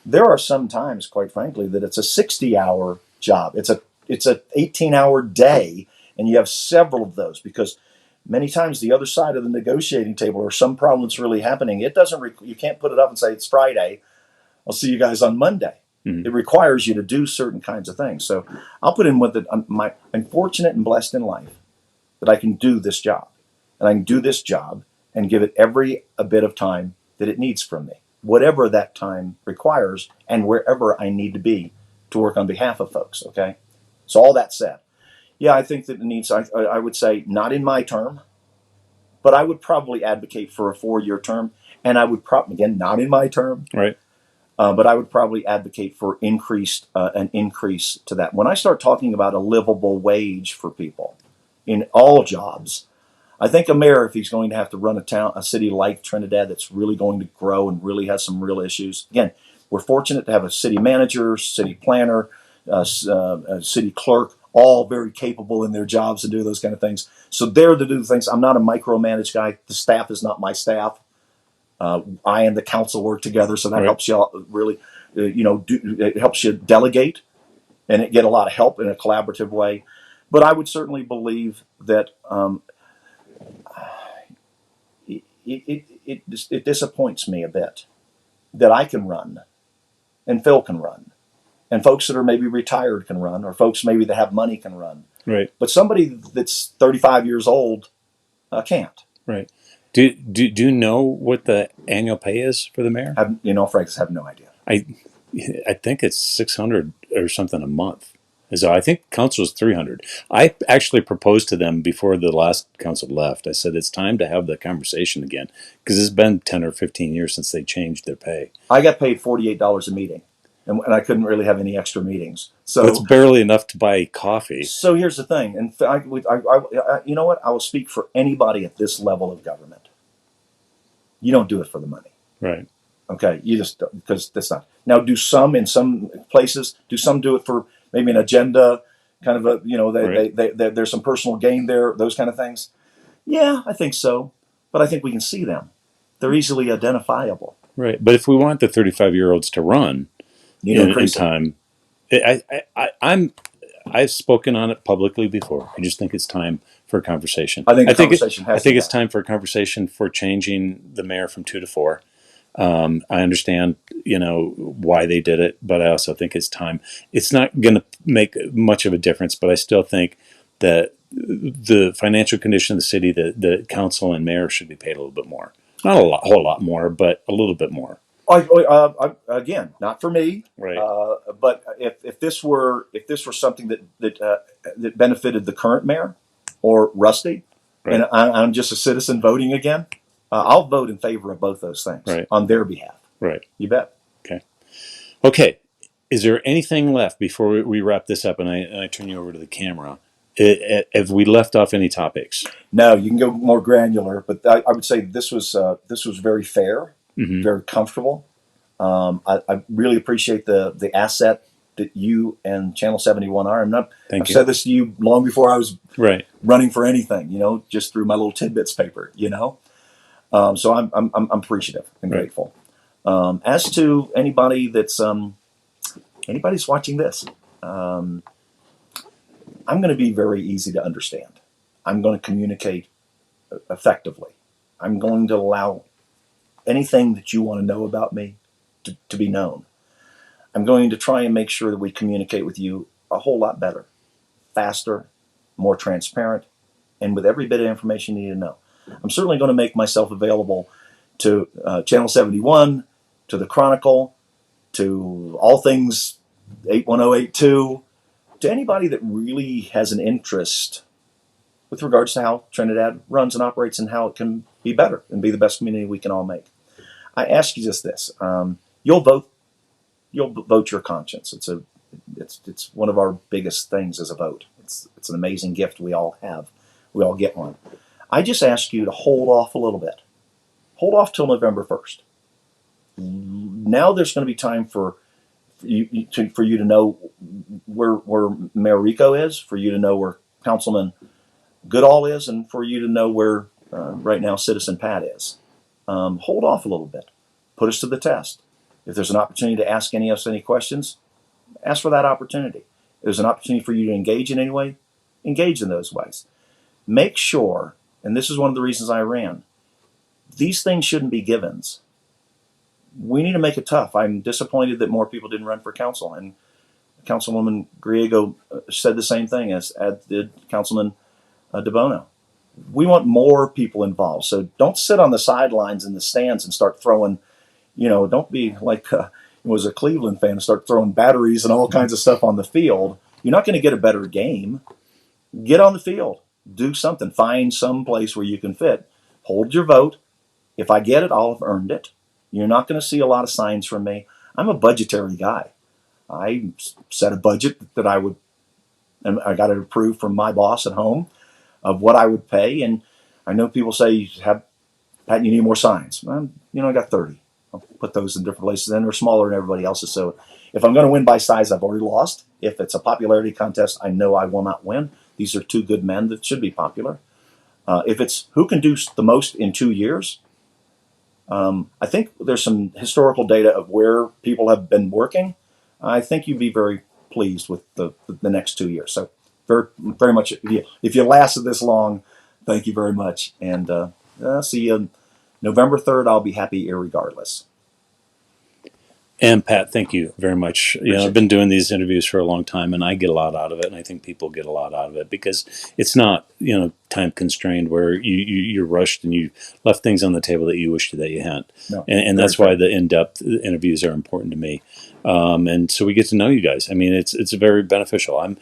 there are some times, quite frankly, that it's a 60-hour job. It's a 18-hour day, and you have several of those, because many times the other side of the negotiating table, or some problem that's really happening, you can't put it up and say it's Friday, I'll see you guys on Monday. Mm-hmm. It requires you to do certain kinds of things. So I'll put in with it. I'm fortunate and blessed in life that I can do this job, and I can do this job and give it a bit of time that it needs from me, whatever that time requires, and wherever I need to be to work on behalf of folks. Okay. So all that said, yeah, I think that it needs, I would say not in my term, but I would probably advocate for a 4-year term. And I would again, not in my term. Right. But I would probably advocate for an increase to that. When I start talking about a livable wage for people in all jobs, I think a mayor, if he's going to have to run a city like Trinidad that's really going to grow and really has some real issues. Again, we're fortunate to have a city manager, city planner, a city clerk, all very capable in their jobs to do those kind of things. So they're to do things. I'm not a micromanaged guy. The staff is not my staff. I and the council work together, so that helps you really, it helps you delegate and get a lot of help in a collaborative way. But I would certainly believe that it disappoints me a bit that I can run and Phil can run and folks that are maybe retired can run, or folks maybe that have money can run. Right. But somebody that's 35 years old can't. Right. Do you know what the annual pay is for the mayor? Frank, I have no idea. I think it's $600 or something a month. So I think council is 300. I actually proposed to them before the last council left. I said it's time to have the conversation again because it's been 10 or 15 years since they changed their pay. I got paid $48 a meeting, and I couldn't really have any extra meetings. So that's barely enough to buy coffee. So here's the thing, and you know what? I will speak for anybody at this level of government. You don't do it for the money, right? Okay, you just because that's not. Now, do some in some places? Do some do it for maybe an agenda, kind of there's some personal gain there, those kind of things. Yeah, I think so, but I think we can see them. They're easily identifiable. Right, but if we want the 35-year-olds to run in time, I've spoken on it publicly before. I just think it's time for a conversation. I think it's time for a conversation for changing the mayor from 2 to 4. I understand, why they did it, but I also think it's time. It's not going to make much of a difference, but I still think that the financial condition of the city, the council and mayor should be paid a little bit more. Not a whole lot more, but a little bit more. Again, not for me, right? But if this were something that benefited the current mayor or Rusty, right, and I'm just a citizen voting again. I'll vote in favor of both those things on their behalf. Right. You bet. Okay. Is there anything left before we wrap this up and I turn you over to the camera? Have we left off any topics? No, you can go more granular, but I would say this was very fair, very comfortable. I really appreciate the asset that you and Channel 71 are. I've said this to you long before I was running for anything, just through my little tidbits paper, So I'm appreciative and grateful. As to anybody anybody's watching this, I'm going to be very easy to understand. I'm going to communicate effectively. I'm going to allow anything that you want to know about me to be known. I'm going to try and make sure that we communicate with you a whole lot better, faster, more transparent, and with every bit of information you need to know. I'm certainly going to make myself available to Channel 71, to the Chronicle, to all things 81082, to anybody that really has an interest with regards to how Trinidad runs and operates and how it can be better and be the best community we can all make. I ask you just this: you'll vote your conscience. It's one of our biggest things as a vote. It's an amazing gift we all have. We all get one. I just ask you to hold off a little bit. Hold off till November 1st. Now there's going to be time for you to know where Mayor Rico is, for you to know where Councilman Goodall is, and for you to know where right now Citizen Pat is. Hold off a little bit. Put us to the test. If there's an opportunity to ask any of us any questions, ask for that opportunity. If there's an opportunity for you to engage in any way, engage in those ways. Make sure, and this is one of the reasons I ran, these things shouldn't be givens. We need to make it tough. I'm disappointed that more people didn't run for council, and Councilwoman Griego said the same thing as did Councilman DeBono. We want more people involved. So don't sit on the sidelines in the stands and start throwing, don't be like was a Cleveland fan and start throwing batteries and all kinds of stuff on the field. You're not going to get a better game. Get on the field. Do something. Find some place where you can fit. Hold your vote. If I get it, I'll have earned it. You're not going to see a lot of signs from me. I'm a budgetary guy. I set a budget that and I got it approved from my boss at home of what I would pay. And I know people say, Pat, you need more signs. Well, I got 30. I'll put those in different places, and they're smaller than everybody else's. So if I'm going to win by size, I've already lost. If it's a popularity contest, I know I will not win. These are two good men that should be popular. If it's who can do the most in 2 years, I think there's some historical data of where people have been working. I think you'd be very pleased with the next 2 years. So very, very much, if you lasted this long, thank you very much. And see you November 3rd. I'll be happy irregardless. And Pat, thank you very much. I've been doing these interviews for a long time, and I get a lot out of it, and I think people get a lot out of it because it's not, time constrained where you're rushed and you left things on the table that you wished that you hadn't. No, and that's why the in-depth interviews are important to me. And so we get to know you guys. I mean, it's very beneficial.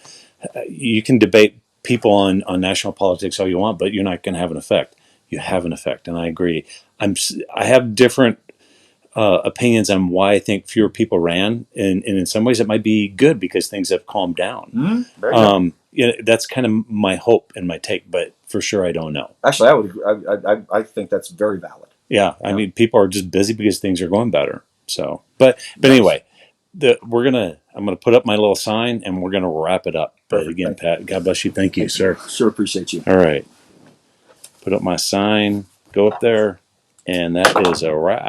You can debate people on national politics all you want, but you're not going to have an effect. You have an effect, and I agree. I have different opinions on why I think fewer people ran, and in some ways it might be good because things have calmed down. Very good. That's kind of my hope and my take, but for sure I don't know. Actually, I think that's very valid. Yeah, I mean, people are just busy because things are going better. So, but anyway, I'm gonna put up my little sign and we're gonna wrap it up. But again, Pat, God bless you. Thank you, sir. Sure, appreciate you. All right, put up my sign. Go up there, and that is a wrap.